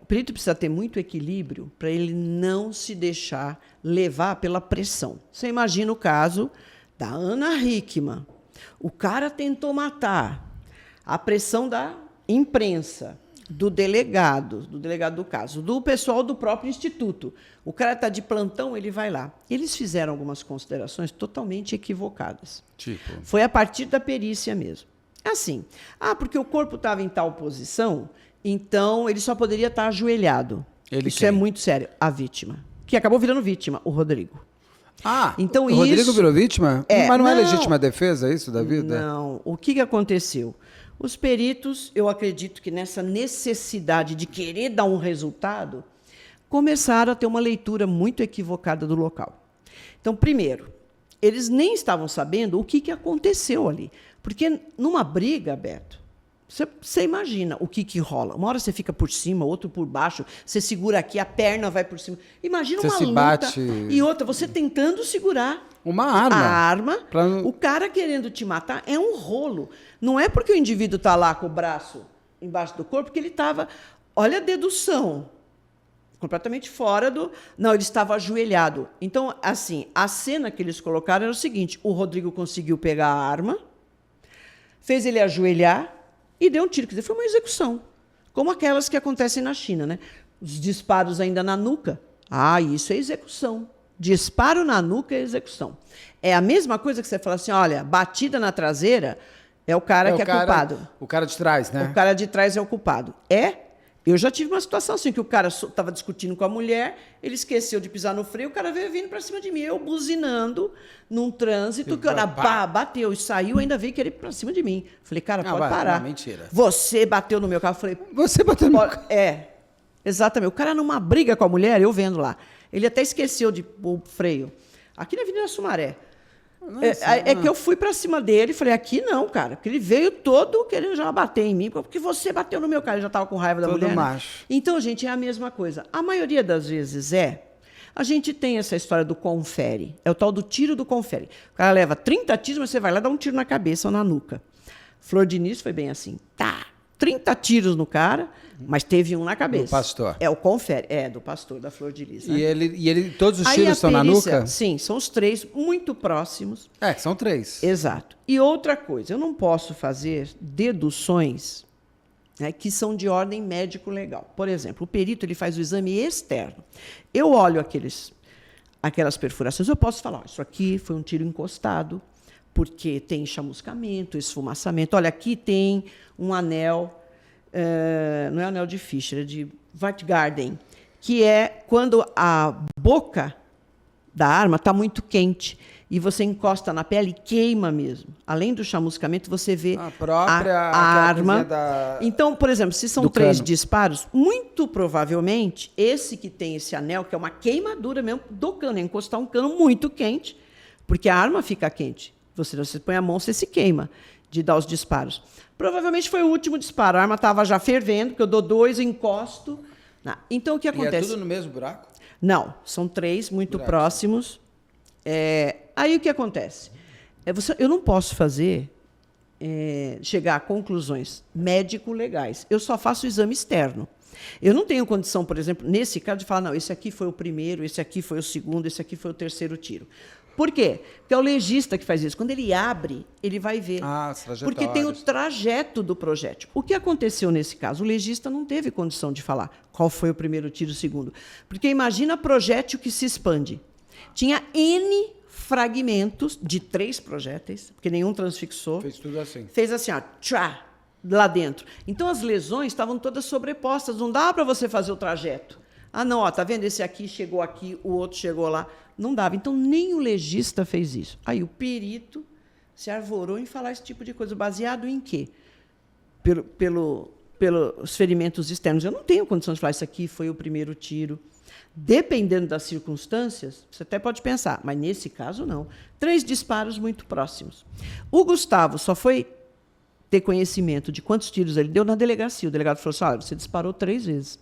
O perito precisa ter muito equilíbrio para ele não se deixar levar pela pressão. Você imagina o caso da Ana Hickman. O cara tentou matar. A pressão da imprensa, do delegado do caso, do pessoal do próprio instituto. O cara está de plantão, ele vai lá. Eles fizeram algumas considerações totalmente equivocadas. Tipo? Foi a partir da perícia mesmo. Assim, porque o corpo estava em tal posição, então ele só poderia estar ajoelhado. Isso quem? é muito sério. A vítima. Que acabou virando vítima, o Rodrigo. Então, o Rodrigo virou vítima? Mas não é legítima defesa isso da vida? Não. O que aconteceu? Os peritos, eu acredito que nessa necessidade de querer dar um resultado, começaram a ter uma leitura muito equivocada do local. Então, primeiro, eles nem estavam sabendo o que aconteceu ali. Porque numa briga, Beto, você imagina o que rola. Uma hora você fica por cima, outro por baixo, você segura aqui, a perna vai por cima. Imagina você uma se luta bate... e outra, você tentando segurar uma arma. A arma, o cara querendo te matar, é um rolo. Não é porque o indivíduo está lá com o braço embaixo do corpo que ele estava... Olha a dedução. Completamente fora do... Não, ele estava ajoelhado. Então, assim, a cena que eles colocaram era o seguinte, o Rodrigo conseguiu pegar a arma, fez ele ajoelhar e deu um tiro. Quer dizer, foi uma execução. Como aquelas que acontecem na China, né? Os disparos ainda na nuca. Isso é execução. Disparo na nuca é execução. É a mesma coisa que você fala assim, olha, batida na traseira é o cara que é culpado. O cara de trás, né? O cara de trás é o culpado. Eu já tive uma situação assim, que o cara estava discutindo com a mulher, ele esqueceu de pisar no freio, o cara veio vindo para cima de mim, eu buzinando num trânsito, que o cara bateu e saiu, ainda veio querer ir para cima de mim. Falei, cara, pode parar. Não, mentira. Você bateu no meu carro. Falei, você bateu no meu carro? Exatamente. O cara numa briga com a mulher, eu vendo lá. Ele até esqueceu de pôr o freio. Aqui na Avenida Sumaré. Que eu fui para cima dele e falei, aqui não, cara. Porque ele veio todo querendo já bater em mim, porque você bateu no meu carro. Ele já estava com raiva da mulher. Macho. Né? Então, gente, é a mesma coisa. A maioria das vezes a gente tem essa história do confere. É o tal do tiro do confere. O cara leva 30 tiros, mas você vai lá dar um tiro na cabeça ou na nuca. Flor de Nis foi bem assim. 30 tiros no cara, mas teve um na cabeça. Do pastor. É o confere. Do pastor, da Flor de Lis. Né? E ele, todos os tiros estão na nuca? Sim, são os 3 muito próximos. São 3. Exato. E outra coisa, eu não posso fazer deduções, né, que são de ordem médico-legal. Por exemplo, o perito ele faz o exame externo. Eu olho aquelas perfurações, eu posso falar, isso aqui foi um tiro encostado, porque tem chamuscamento, esfumaçamento. Olha, aqui tem um anel, não é anel de Fischer, é de Wartgarden, que é quando a boca da arma está muito quente e você encosta na pele e queima mesmo. Além do chamuscamento, você vê a arma. Então, por exemplo, se são 3 disparos, muito provavelmente, esse que tem esse anel, que é uma queimadura mesmo do cano, é encostar um cano muito quente, porque a arma fica quente. Você põe a mão, você se queima de dar os disparos. Provavelmente foi o último disparo. A arma estava já fervendo, porque eu dou 2, encosto. Então, o que acontece? E é tudo no mesmo buraco? Não, são 3 muito próximos. Aí o que acontece? Eu não posso chegar a conclusões médico-legais. Eu só faço o exame externo. Eu não tenho condição, por exemplo, nesse caso, de falar, não, esse aqui foi o primeiro, esse aqui foi o segundo, esse aqui foi o terceiro tiro. Por quê? Porque é o legista que faz isso. Quando ele abre, ele vai ver. Porque tem o trajeto do projétil. O que aconteceu nesse caso? O legista não teve condição de falar qual foi o primeiro tiro e o segundo. Porque imagina projétil que se expande. Tinha N fragmentos de 3 projéteis, porque nenhum transfixou. Fez tudo assim. Fez assim, ó, tchá, lá dentro. Então, as lesões estavam todas sobrepostas. Não dava para você fazer o trajeto. Ah, não, ó, tá vendo? Esse aqui chegou aqui, o outro chegou lá. Não dava. Então, nem o legista fez isso. Aí, o perito se arvorou em falar esse tipo de coisa. Baseado em quê? Pelos ferimentos externos. Eu não tenho condição de falar isso aqui foi o primeiro tiro. Dependendo das circunstâncias, você até pode pensar, mas nesse caso, não. 3 disparos muito próximos. O Gustavo só foi ter conhecimento de quantos tiros ele deu na delegacia. O delegado falou assim, olha, você disparou 3 vezes.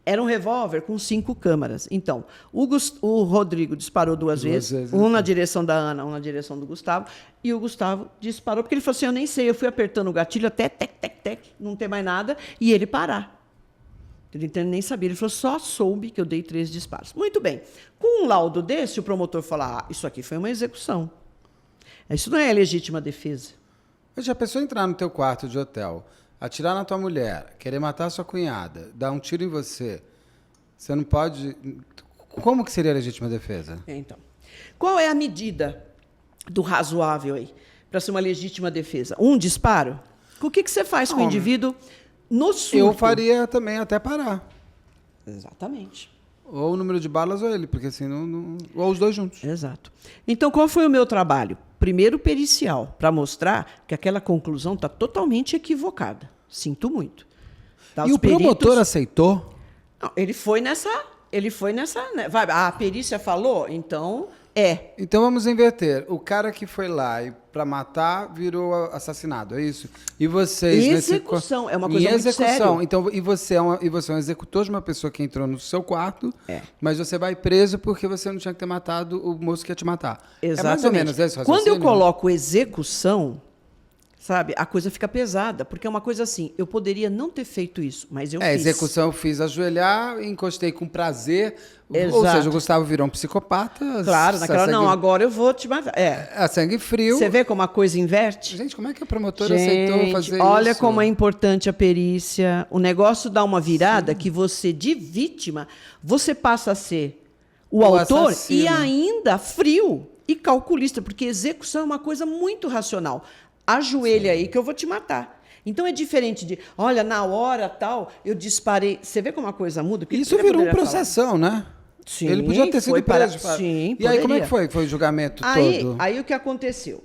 Era um revólver com 5 câmaras. Então, o Rodrigo disparou 2 vezes, um na direção da Ana, um na direção do Gustavo, e o Gustavo disparou, porque ele falou assim, eu nem sei, eu fui apertando o gatilho até tec, não ter mais nada, e ele parar. Ele nem sabia, ele falou, só soube que eu dei 3 disparos. Muito bem. Com um laudo desse, o promotor falou, isso aqui foi uma execução. Isso não é legítima defesa. Mas já pensou em entrar no teu quarto de hotel, atirar na tua mulher, querer matar a sua cunhada, dar um tiro em você, você não pode... Como que seria a legítima defesa? Então, qual é a medida do razoável aí para ser uma legítima defesa? Um disparo? O que você faz com o indivíduo no surto? Eu faria também até parar. Exatamente. Ou o número de balas ou ele, porque assim, ou os dois juntos. Exato. Então, qual foi o meu trabalho? Primeiro, pericial, para mostrar que aquela conclusão está totalmente equivocada. Sinto muito. Tá, e o promotor aceitou? Não, ele foi nessa... Né? A perícia falou, então Então vamos inverter. O cara que foi lá e para matar virou assassinado, é isso? E vocês... Execução, é uma coisa muito séria. Então, e você é um executor de uma pessoa que entrou no seu quarto, mas você vai preso porque você não tinha que ter matado o moço que ia te matar. Exatamente. É mais ou menos esse raciocínio? Quando eu coloco execução, sabe, a coisa fica pesada, porque é uma coisa assim, eu poderia não ter feito isso, mas eu fiz. Execução eu fiz ajoelhar, encostei com prazer, Exato. Ou seja, o Gustavo virou um psicopata. Claro, naquela não, agora eu vou te matar. A sangue frio. Você vê como a coisa inverte? Gente, como é que a promotora aceitou fazer isso? Olha como é importante a perícia. O negócio dá uma virada que você, de vítima, você passa a ser o autor assassino. E ainda frio e calculista, porque execução é uma coisa muito racional. Ajoelha aí que eu vou te matar. Então é diferente de, olha, na hora tal, eu disparei. Você vê como a coisa muda? Porque isso virou um processão, né? Sim, ele podia ter sido preso. Sim, e aí como é que foi? Foi o julgamento todo? Aí o que aconteceu?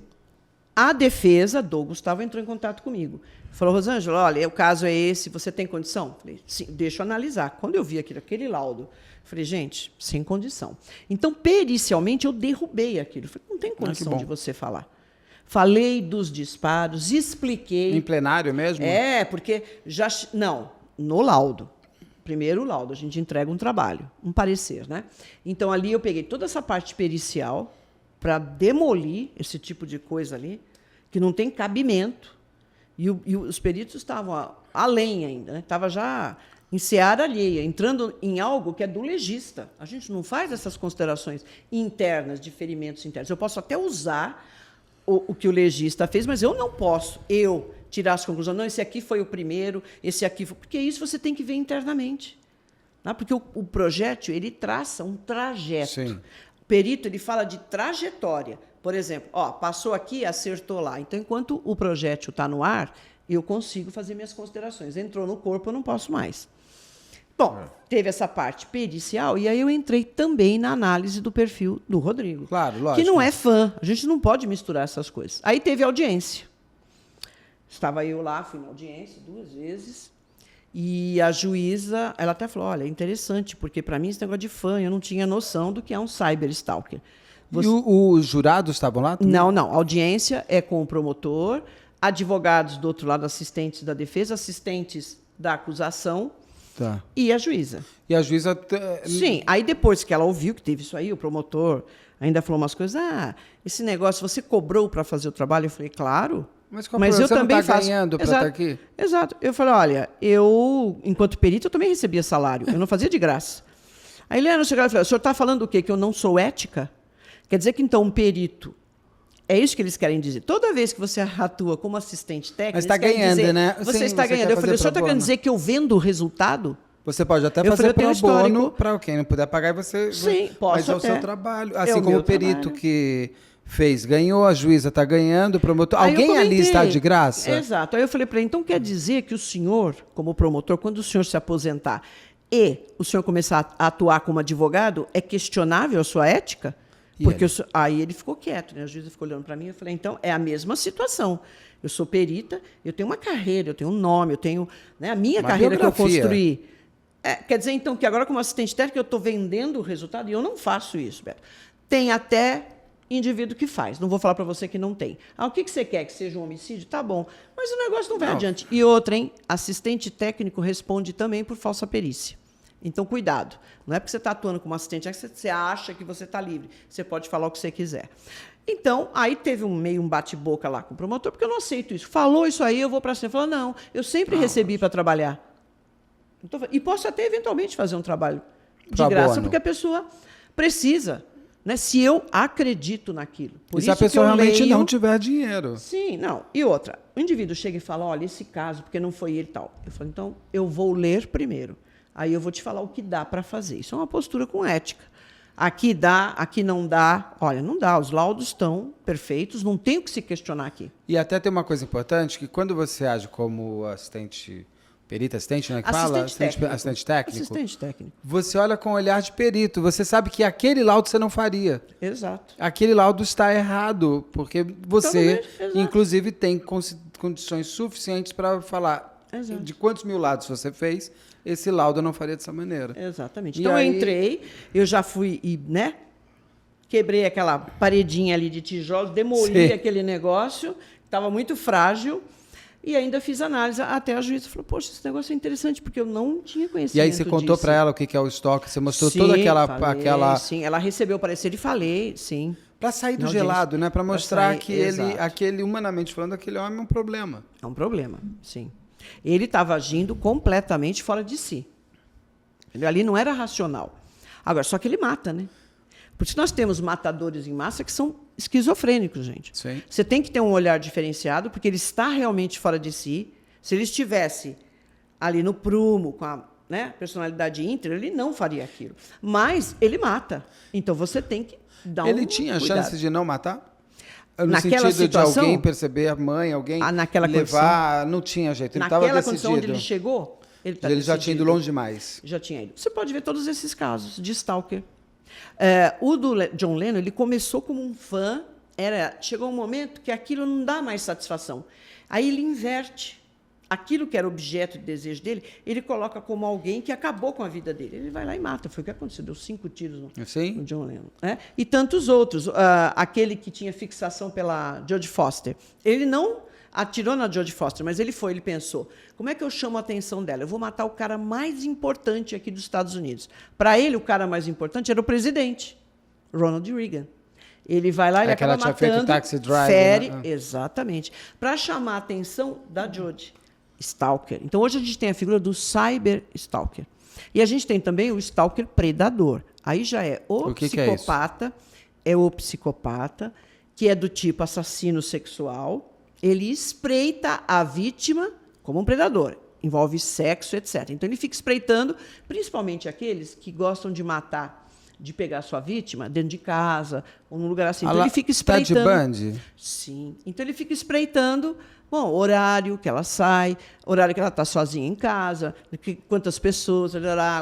A defesa do Gustavo entrou em contato comigo. Falou, Rosângela, olha, o caso é esse, você tem condição? Falei, sim, deixa eu analisar. Quando eu vi aquele laudo, falei, gente, sem condição. Então, pericialmente, eu derrubei aquilo. Falei, não tem condição de você falar. Falei dos disparos, expliquei. Em plenário mesmo? Porque já... Não, no laudo. Primeiro laudo, a gente entrega um trabalho, um parecer, né? Então, ali eu peguei toda essa parte pericial para demolir esse tipo de coisa ali, que não tem cabimento. E os peritos estavam além ainda, né? Estava já em seara alheia, entrando em algo que é do legista. A gente não faz essas considerações internas, de ferimentos internos. Eu posso até usar o que o legista fez, mas eu não posso, tirar as conclusões. Não, esse aqui foi o primeiro, esse aqui foi... Porque isso você tem que ver internamente. Né? Porque o projétil, ele traça um trajeto. Sim. O perito, ele fala de trajetória. Por exemplo, passou aqui, acertou lá. Então, enquanto o projétil está no ar, eu consigo fazer minhas considerações. Entrou no corpo, eu não posso mais. Bom, teve essa parte pericial, e aí eu entrei também na análise do perfil do Rodrigo. Claro, lógico. Que não é fã. A gente não pode misturar essas coisas. Aí teve audiência. Estava eu lá, fui na audiência 2 vezes, e a juíza, ela até falou, olha, é interessante, porque para mim esse negócio de fã, eu não tinha noção do que é um cyberstalker. E os jurados estavam lá também? Não. A audiência é com o promotor, advogados do outro lado, assistentes da defesa, assistentes da acusação, Tá. e a juíza. E a juíza... Sim, aí depois que ela ouviu que teve isso aí, o promotor ainda falou umas coisas, esse negócio, você cobrou para fazer o trabalho? Eu falei, claro. Mas, qual Mas eu você também não tá faço. ganhando para estar aqui? Exato. Eu falei, olha, eu, enquanto perito, eu também recebia salário. Eu não fazia de graça. Aí Eliana chegou e falou, o senhor está falando o quê? Que eu não sou ética? Quer dizer que, então, um perito... É isso que eles querem dizer. Toda vez que você atua como assistente técnico... Mas está ganhando, dizer, né? Você Sim, está você ganhando. quer Eu falei, o senhor está pro querendo bono. dizer que eu vendo o resultado? Você pode até Eu falei, fazer eu tenho pro bono histórico. para quem não puder pagar e você... Sim, posso Mas é o até. seu trabalho. É Assim o como meu o perito trabalho. que fez, ganhou, a juíza está ganhando, o promotor... Aí eu Alguém ali comentei. está de graça? Exato. Aí eu falei para ele, então quer dizer que o senhor, como promotor, quando o senhor se aposentar e o senhor começar a atuar como advogado, é questionável a sua ética? E Porque ele? aí ele ficou quieto, né? A juíza ficou olhando para mim e eu falei, então, é a mesma situação. Eu sou perita, eu tenho uma carreira, eu tenho um nome, eu tenho, né, a minha Uma carreira que eu biografia. construí. Quer dizer, então, que agora, como assistente técnico, eu estou vendendo o resultado, e eu não faço isso, Beto. Tem até indivíduo que faz. Não vou falar para você que não tem. O que você quer? Que seja um homicídio? Tá bom. Mas o negócio não vai adiante. E outra, hein? Assistente técnico responde também por falsa perícia. Então, cuidado. Não é porque você está atuando como assistente, é que você acha que você está livre. Você pode falar o que você quiser. Então, aí teve um bate-boca lá com o promotor, porque eu não aceito isso. Falou isso aí, eu vou para cima. Falou, não, eu sempre recebi para trabalhar. E posso até, eventualmente, fazer um trabalho de Pro graça, bono. porque a pessoa precisa. Né? Se eu acredito naquilo. Por E se a isso que pessoa eu realmente leio... não tiver dinheiro? Sim, não. E outra, o indivíduo chega e fala, olha, esse caso, porque não foi ele e tal. Eu falo, então, eu vou ler primeiro. Aí eu vou te falar o que dá para fazer. Isso é uma postura com ética. Aqui dá, aqui não dá. Olha, não dá, os laudos estão perfeitos, não tem o que se questionar aqui. E até tem uma coisa importante, que quando você age como assistente, perito, assistente, né, que fala? Assistente técnico. Assistente técnico. Você olha com o olhar de perito, você sabe que aquele laudo você não faria. Exato. Aquele laudo está errado, porque você, Exato. inclusive, tem condições suficientes para falar Exato. de quantos mil laudos você fez, esse laudo eu não faria dessa maneira. Exatamente. E Então aí- eu entrei, eu já fui e, né? Quebrei aquela paredinha ali de tijolos, demoli Sim. aquele negócio, estava muito frágil, e ainda fiz análise. Até a juíza falou, poxa, esse negócio é interessante, porque eu não tinha conhecimento E aí você contou disso. para ela o que é o estoque, você mostrou Sim, toda aquela... falei, Sim, ela recebeu o parecer e falei, sim. Para sair do Na gelado, né? Para Pra mostrar sair, que ele, exato. aquele, humanamente falando, aquele homem é um problema. É um problema, sim. Ele estava agindo completamente fora de si. Ele ali não era racional. Agora, só que ele mata, né? Porque nós temos matadores em massa que são esquizofrênicos, gente. Sim. Você tem que ter um olhar diferenciado, porque ele está realmente fora de si. Se ele estivesse ali no prumo, com a, né, personalidade íntegra, ele não faria aquilo. Mas ele mata. Então você tem que dar Ele um tinha cuidado. chance de não matar? No Naquela sentido situação? de alguém perceber, a mãe, alguém naquela levar... Não tinha jeito, ele estava Naquela decidido. condição onde ele chegou, ele está Ele já tinha ido longe demais. Já tinha ido. Você pode ver todos esses casos de stalker. O do John Lennon, ele começou como um fã, chegou um momento que aquilo não dá mais satisfação. Aí ele inverte. Aquilo que era objeto de desejo dele, ele coloca como alguém que acabou com a vida dele. Ele vai lá e mata. Foi o que aconteceu. Deu 5 tiros no Sim? John Lennon. Né? E tantos outros. Aquele que tinha fixação pela Jodie Foster. Ele não atirou na Jodie Foster, mas ele pensou, como é que eu chamo a atenção dela? Eu vou matar o cara mais importante aqui dos Estados Unidos. Para ele, o cara mais importante era o presidente, Ronald Reagan. Ele vai lá e É que acaba ela tinha feito matando, Taxi Driver, fere, né? exatamente, para chamar a atenção da Jodie. Stalker. Então, hoje a gente tem a figura do cyber stalker. E a gente tem também o stalker predador. Aí já é o que psicopata, é o psicopata, que é do tipo assassino sexual. Ele espreita a vítima como um predador. Envolve sexo, etc. Então, ele fica espreitando, principalmente aqueles que gostam de matar, de pegar a sua vítima dentro de casa, ou num lugar assim. Então, ele fica espreitando. Ted Bundy? Sim. Então, ele fica espreitando, bom, horário que ela sai, horário que ela está sozinha em casa, quantas pessoas,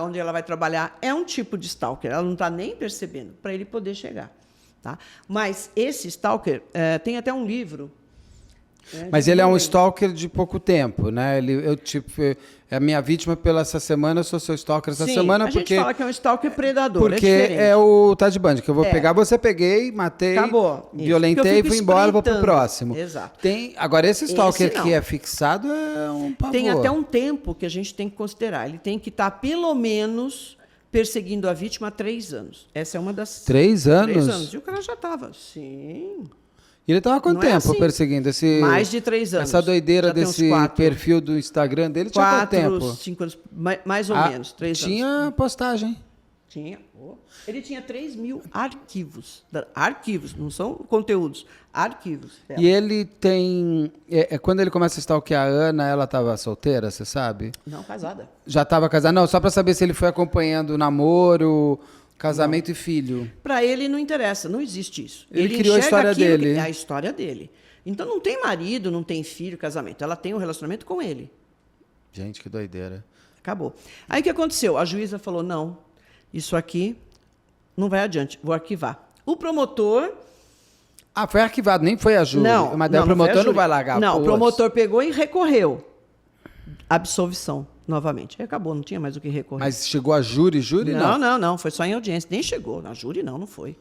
onde ela vai trabalhar. É um tipo de stalker. Ela não está nem percebendo, para ele poder chegar. Tá? Mas esse stalker, tem até um livro Mas ele é um violento. stalker de pouco tempo, né? É a minha vítima pela essa semana, eu sou seu stalker essa Sim, semana a gente porque fala que é um stalker predador, porque é diferente. é o Ted Bundy, que eu vou pegar, você peguei, matei, Acabou. Isso, porque violentei, eu fico fui embora, vou pro espreitando. próximo. Exato. Agora esse stalker Esse não. que é fixado é um pavor. Tem até um tempo que a gente tem que considerar. Ele tem que estar, pelo menos, perseguindo a vítima há 3 anos. Essa é uma das... 3 anos? 3 anos. E o cara já estava. Sim. E ele estava há quanto Não é tempo assim. perseguindo esse... Mais de 3 anos. Essa doideira Já tem uns desse 4, perfil do Instagram dele tinha quanto 4, tempo? 5 anos, mais ou menos, 3 anos. Tinha postagem. Tinha. Ele tinha 3 mil arquivos. Arquivos, não são conteúdos. Arquivos. E ele tem... quando ele começa a stalkear a Ana, ela estava solteira, você sabe? Não, casada. Já estava casada? Não, só para saber se ele foi acompanhando o namoro, casamento e filho. Para ele não interessa, não existe isso. Ele criou a enxerga história aquilo dele. É a história dele. Então não tem marido, não tem filho, casamento. Ela tem um relacionamento com ele. Gente, que doideira. Acabou. Aí o que aconteceu? A juíza falou: não, isso aqui não vai adiante, vou arquivar. O promotor. Ah, foi arquivado, nem foi a júri. Não, Mas daí o foi a promotor não júri. vai largar. Não, o Putz. promotor pegou e recorreu. Absolvição, novamente. Aí acabou, não tinha mais o que recorrer. Mas chegou a júri? Júri não. Não, foi só em audiência. Nem chegou. Na júri não foi.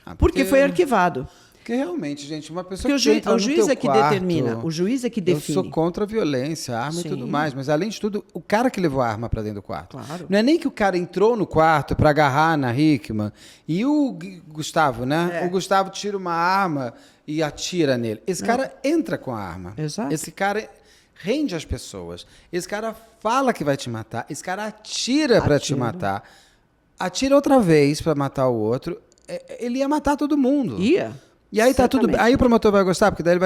Ah, Porque foi arquivado. Porque realmente, gente, uma pessoa Porque que entra o no juiz teu é que quarto, determina. O juiz é que define. Eu sou contra a violência, a arma e Sim. tudo mais, mas além de tudo, o cara que levou a arma para dentro do quarto. Claro. Não é nem que o cara entrou no quarto para agarrar na Hickman e o Gustavo, né? É. O Gustavo tira uma arma e atira nele. Esse cara entra com a arma. Exato. Esse cara rende as pessoas. Esse cara fala que vai te matar. Esse cara atira para te matar. Atira outra vez para matar o outro. Ele ia matar todo mundo. Ia. E aí tá tudo bem. Certamente. Aí o promotor vai gostar, porque daí ele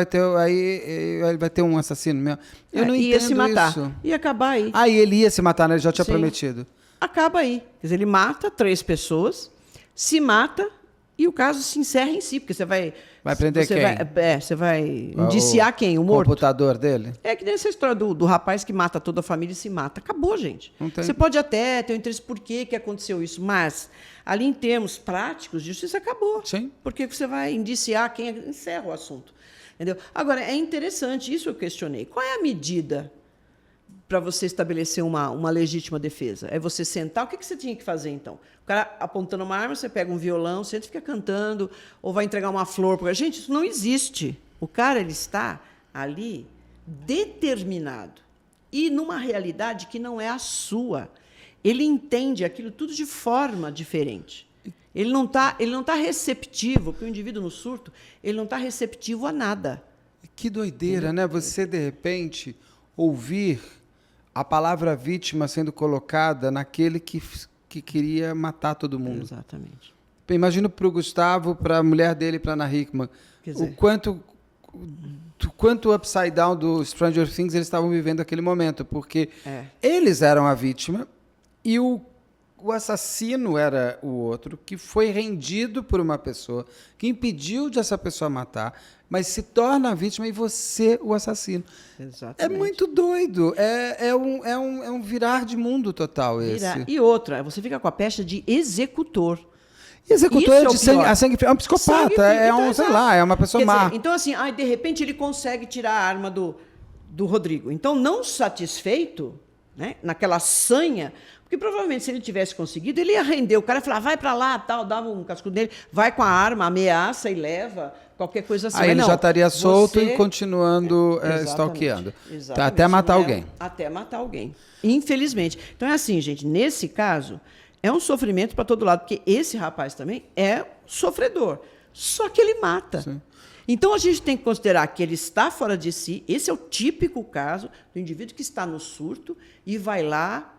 vai ter um assassino mesmo. Eu não ia entendo se matar. isso. Ia acabar aí. Aí ele ia se matar, né? Ele já tinha Sim. prometido. Acaba aí. Quer dizer, ele mata 3 pessoas, se mata e o caso se encerra em si, porque você vai... Vai prender você quem? Você vai indiciar quem? O morto? Computador dele? É que nem essa história do rapaz que mata toda a família e se mata. Acabou, gente. Não tem- Você pode até ter um interesse por que aconteceu isso, mas ali em termos práticos, justiça acabou. Sim. Porque você vai indiciar quem encerra o assunto. Entendeu? Agora, é interessante, isso eu questionei. Qual é a medida para você estabelecer uma legítima defesa? É você sentar? O que você tinha que fazer, então? O cara apontando uma arma, você pega um violão, senta e fica cantando, ou vai entregar uma flor. Porque, gente, isso não existe. O cara ele está ali determinado e numa realidade que não é a sua. Ele entende aquilo tudo de forma diferente. Ele não tá receptivo, porque o indivíduo no surto, ele não está receptivo a nada. Que doideira, né? Você, de repente, ouvir a palavra vítima sendo colocada naquele que queria matar todo mundo. Exatamente. Imagino para o Gustavo, para a mulher dele, para a Ana Hickman, Quer dizer- o quanto upside down do Stranger Things eles estavam vivendo naquele momento, porque eles eram a vítima e o assassino era o outro, que foi rendido por uma pessoa, que impediu de essa pessoa matar, mas se torna a vítima e você o assassino. Exatamente. É muito doido. É um virar de mundo total esse. E outra, você fica com a pecha de executor. E executor Isso é é o de sangue, pior. a sangue frio. É um psicopata, Sangue frio. é Então, um, sei exato. lá, é uma pessoa Quer má. dizer, então, assim, de repente ele consegue tirar a arma do Rodrigo. Então, não satisfeito, né, naquela sanha, porque provavelmente se ele tivesse conseguido, ele ia render. O cara ia falar, vai pra lá, tal, dava um cascudo nele, vai com a arma, ameaça e leva, qualquer coisa assim. Aí Mas ele não, já estaria solto você- e continuando Exatamente, stalkeando. exatamente. Tá, até matar Não é- alguém. Até matar alguém. Infelizmente. Então é assim, gente, nesse caso, é um sofrimento para todo lado, porque esse rapaz também é sofredor. Só que ele mata. Sim. Então a gente tem que considerar que ele está fora de si. Esse é o típico caso do indivíduo que está no surto e vai lá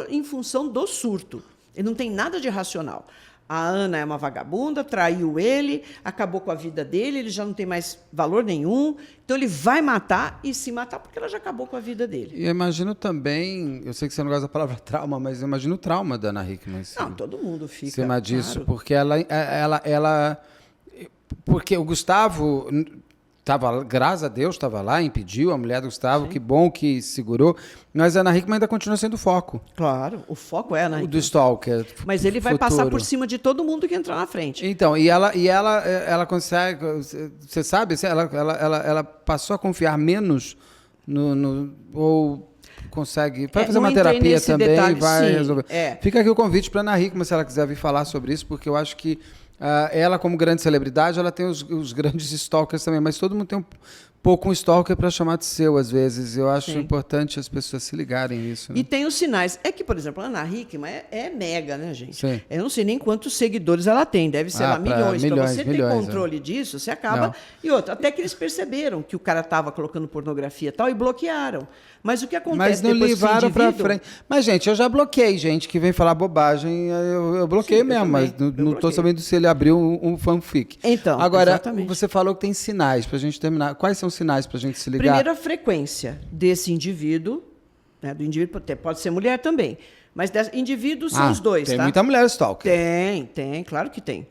em função do surto. Ele não tem nada de racional. A Ana é uma vagabunda, traiu ele, acabou com a vida dele, ele já não tem mais valor nenhum. Então ele vai matar e se matar porque ela já acabou com a vida dele. E eu imagino também, eu sei que você não gosta da palavra trauma, mas eu imagino o trauma da Ana Hickman. Assim, Não, todo mundo fica. em cima disso, claro. porque porque o Gustavo Graças a Deus, estava lá, impediu, a mulher do Gustavo, que bom que segurou. Mas a Ana Hickman ainda continua sendo o foco. Claro, o foco é a Ana Hickman. Do Stalker. Mas ele vai passar por cima de todo mundo que entrar na frente. Então, ela consegue, você sabe, assim, ela passou a confiar menos ou consegue, vai fazer uma terapia também, detalhe, vai sim, resolver. Fica aqui o convite para a Ana Hickman, se ela quiser vir falar sobre isso, porque eu acho que ela, como grande celebridade, ela tem os grandes stalkers também, mas todo mundo tem um pouco um stalker para chamar de seu, às vezes. Eu acho importante as pessoas se ligarem nisso. Né? E tem os sinais. É que, por exemplo, a Ana Hickman é mega, né, gente? Sim. Eu não sei nem quantos seguidores ela tem. Deve ser lá milhões. Para você ter controle disso, você acaba... Não. E outra, até que eles perceberam que o cara estava colocando pornografia e tal e bloquearam. Mas o que acontece mas não depois levaram para frente. Mas, gente, eu já bloqueei gente que vem falar bobagem. Eu bloqueei sim, mesmo, mas não estou sabendo se ele abriu um fanfic. Então, agora, exatamente. Você falou que tem sinais para a gente terminar. Quais são os sinais para a gente se ligar? Primeiro, a frequência desse indivíduo, né, do indivíduo pode ser mulher também, mas indivíduos são os dois, tem tá? muita mulher stalker. Tem, claro que tem.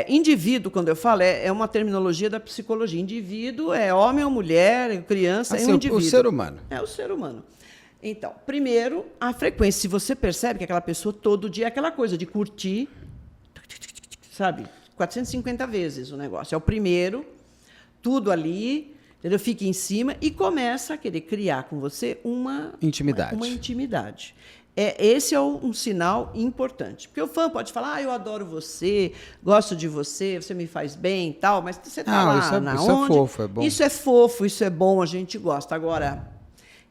Indivíduo, quando eu falo, é uma terminologia da psicologia. Indivíduo é homem ou mulher, criança, assim, é um indivíduo. O ser humano. É o ser humano. Então, primeiro, a frequência. Se você percebe que aquela pessoa todo dia é aquela coisa de curtir, sabe, 450 vezes o negócio. É o primeiro, tudo ali, entendeu? Fica em cima e começa a querer criar com você uma intimidade. Esse é um sinal importante. Porque o fã pode falar, eu adoro você, gosto de você, você me faz bem e tal, mas você está lá isso na onde? Isso é fofo, é bom. Isso é fofo, isso é bom, a gente gosta. Agora,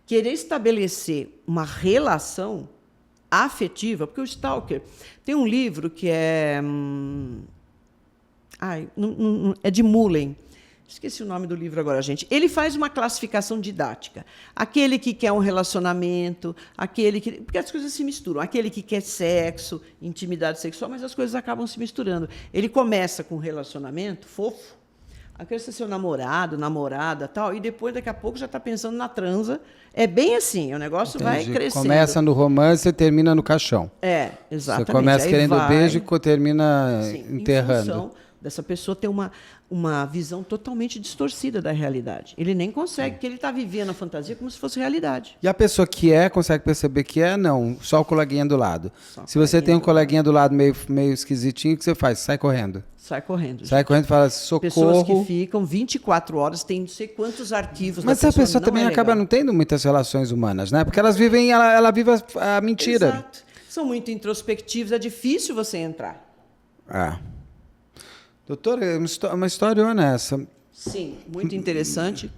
querer estabelecer uma relação afetiva, porque o stalker... Tem um livro que é... é de Mullen. Esqueci o nome do livro agora, gente. Ele faz uma classificação didática. Aquele que quer um relacionamento, porque as coisas se misturam. Aquele que quer sexo, intimidade sexual, mas as coisas acabam se misturando. Ele começa com um relacionamento fofo, aquele ser seu namorado, namorada, tal, e depois, daqui a pouco, já está pensando na transa. É bem assim, o negócio vai crescendo. Começa no romance e termina no caixão. Exatamente. Você começa querendo beijo e termina enterrando. Em função dessa pessoa ter uma visão totalmente distorcida da realidade. Ele nem consegue, porque ele está vivendo a fantasia como se fosse realidade. E a pessoa que consegue perceber que não, só o coleguinha do lado. Se você tem um coleguinha do lado meio esquisitinho, o que você faz? Sai correndo. Sai correndo. Sai correndo e fala, socorro. Pessoas que ficam 24 horas, tem não sei quantos arquivos. Mas essa pessoa também acaba não tendo muitas relações humanas, né? Porque elas vivem, ela vive a mentira. Exato. São muito introspectivos, é difícil você entrar. Doutora, é uma historiona essa. Sim, muito interessante.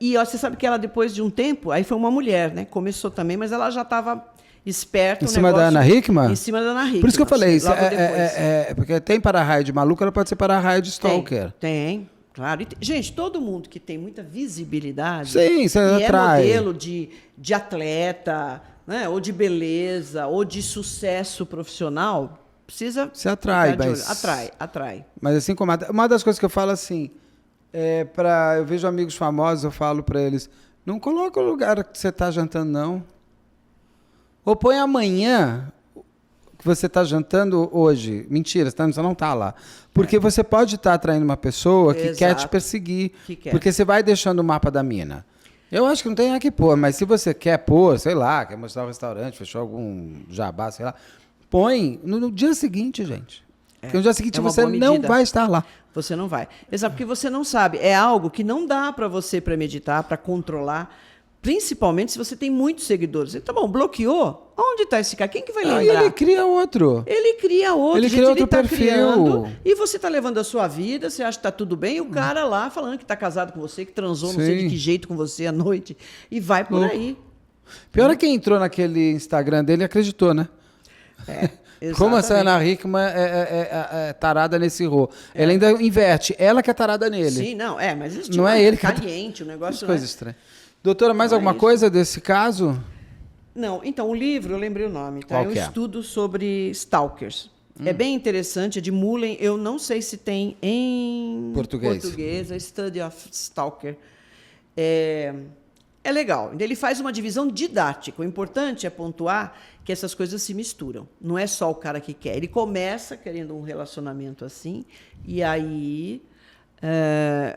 E você sabe que ela, depois de um tempo, aí foi uma mulher, né? Começou também, mas ela já estava esperta. Em cima da Ana Hickman? Em cima da Ana Hickman. Por isso que eu falei, porque tem para-raio de maluco, ela pode ser para-raio de stalker. Tem. Claro. Gente, todo mundo que tem muita visibilidade sim, você atrai. É modelo de atleta, né? Ou de beleza, ou de sucesso profissional... Precisa... Se atrai, mas... Atrai. Mas assim como... Uma das coisas que eu falo assim, eu vejo amigos famosos, eu falo para eles, não coloca o lugar que você está jantando, não. Ou põe amanhã que você está jantando hoje. Mentira, você não está lá. Porque você pode estar atraindo uma pessoa que quer te perseguir. Porque você vai deixando o mapa da mina. Eu acho que não tem que pôr, mas se você quer pôr, sei lá, quer mostrar um restaurante, fechou algum jabá, sei lá... Põe no dia seguinte, gente. Porque no dia seguinte você não vai estar lá. Você não vai. Exato, porque você não sabe. É algo que não dá para você premeditar, para controlar, principalmente se você tem muitos seguidores. Tá bom, bloqueou? Onde está esse cara? Quem que vai lembrar? Ele cria outro. Ele cria outro perfil. Criando, e você está levando a sua vida, você acha que está tudo bem, e o cara lá falando que está casado com você, que transou não sei de que jeito com você à noite, e vai por aí. Pior é quem entrou naquele Instagram dele e acreditou, né? Como essa Ana Hickman é tarada nesse rô. Ela ainda inverte. Ela que é tarada nele. Sim, mas isso não é ele caliente, o negócio. Coisa estranha. Doutora, mais alguma coisa desse caso? Não, então, o livro, eu lembrei o nome, tá? Qual é um estudo sobre stalkers. É bem interessante, é de Mullen. Eu não sei se tem em português, a Study of Stalker. É legal. Ele faz uma divisão didática. O importante é pontuar que essas coisas se misturam. Não é só o cara que quer. Ele começa querendo um relacionamento assim, e aí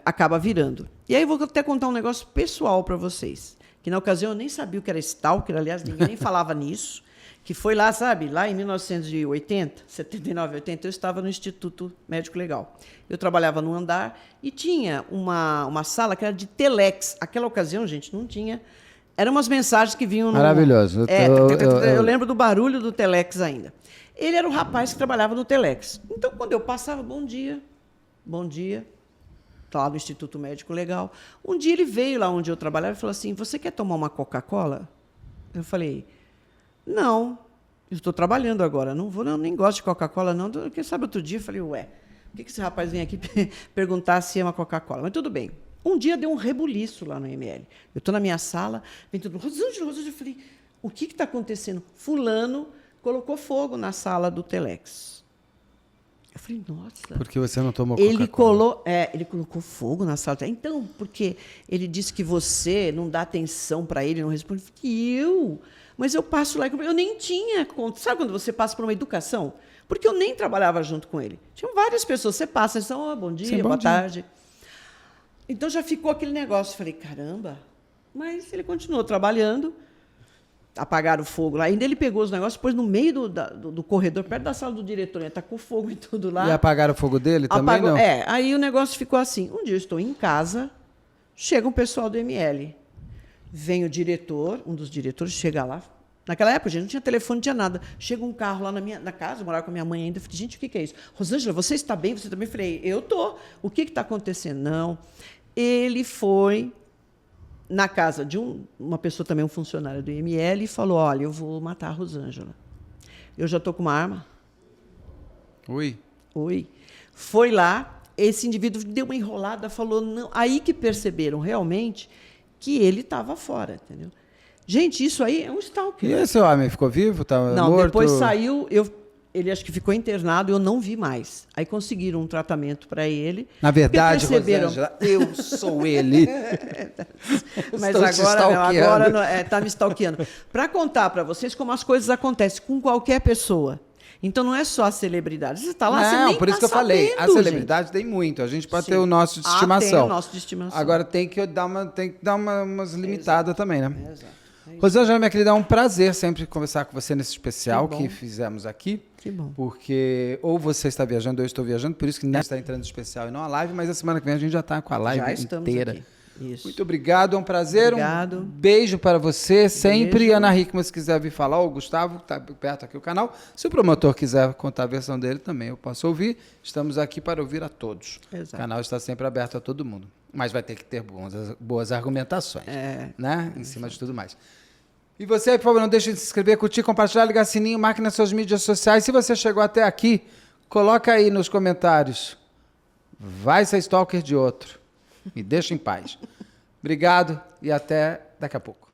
acaba virando. E aí eu vou até contar um negócio pessoal para vocês, que na ocasião eu nem sabia o que era stalker, aliás, ninguém nem falava nisso, que foi lá, sabe, lá em 1980, 79, 80, eu estava no Instituto Médico Legal. Eu trabalhava no andar e tinha uma sala que era de telex. Aquela ocasião, gente, não tinha. Eram umas mensagens que vinham no... Maravilhoso. Eu lembro do barulho do telex ainda. Ele era o rapaz que trabalhava no telex. Então, quando eu passava, bom dia, lá no Instituto Médico Legal. Um dia ele veio lá onde eu trabalhava e falou assim, você quer tomar uma Coca-Cola? Eu falei, não, eu estou trabalhando agora, não vou, não, nem gosto de Coca-Cola, não. Quem sabe outro dia eu falei, ué, por que esse rapaz vem aqui perguntar se é uma Coca-Cola? Mas tudo bem. Um dia deu um rebuliço lá no ML. Eu estou na minha sala, vem todo mundo, Rosângela, eu falei, o que está acontecendo? Fulano colocou fogo na sala do telex. Eu falei, nossa. Porque você não tomou Coca-Cola? Ele colocou fogo na sala. Então, porque ele disse que você não dá atenção para ele, não responde. Mas eu passo lá e eu nem tinha conta. Sabe quando você passa por uma educação? Porque eu nem trabalhava junto com ele. Tinham várias pessoas. Você passa, eles são, bom dia, boa tarde. Então já ficou aquele negócio. Eu falei, caramba. Mas ele continuou trabalhando. Apagaram o fogo lá. Ainda ele pegou os negócios, pôs no meio do corredor, perto da sala do diretor. Ele tacou fogo e tudo lá. E apagaram o fogo dele também, não? Aí o negócio ficou assim. Um dia eu estou em casa, chega um pessoal do ML. Vem o diretor, um dos diretores, chega lá. Naquela época, gente, não tinha telefone, não tinha nada. Chega um carro lá na casa, eu morava com a minha mãe ainda. Eu falei, gente, o que é isso? Rosângela, você está bem? Você também? Eu falei, eu estou. O que está acontecendo? Não. Ele foi na casa de uma pessoa também, um funcionário do IML, e falou, olha, eu vou matar a Rosângela. Eu já estou com uma arma. Oi. Foi lá, esse indivíduo deu uma enrolada, falou, não. Aí que perceberam realmente que ele estava fora, entendeu? Gente, isso aí é um stalker. E esse homem ficou vivo? Estava não, morto? Depois saiu, ele acho que ficou internado, eu não vi mais. Aí conseguiram um tratamento para ele. Na verdade, perceberam... Rosângela, eu sou ele. Mas Estou agora está me stalkeando. Para contar para vocês como as coisas acontecem com qualquer pessoa. Então não é só a celebridade. Você está lá, você nem por isso que eu falei. A celebridade tem muito. A gente pode ter o nosso de estimação. Tem o nosso de estimação. Agora tem que dar umas limitadas também, né? Exato. Rosângela, minha querida, é um prazer sempre conversar com você nesse especial que fizemos aqui. Que bom. Porque ou você está viajando ou eu estou viajando, por isso que não está entrando no especial e não a live, mas a semana que vem a gente já está com a live inteira. Aqui. Isso. Muito obrigado, é um prazer. Obrigado. Um beijo para você. Sempre, Ana Hickman, se quiser vir falar, ou o Gustavo, que está perto aqui do canal. Se o promotor quiser contar a versão dele também, eu posso ouvir. Estamos aqui para ouvir a todos. Exato. O canal está sempre aberto a todo mundo. Mas vai ter que ter boas argumentações, né? Em cima de tudo mais. E você, por favor, não deixe de se inscrever, curtir, compartilhar, ligar sininho, marque nas suas mídias sociais. Se você chegou até aqui, coloca aí nos comentários. Vai ser stalker de outro. Me deixa em paz. Obrigado e até daqui a pouco.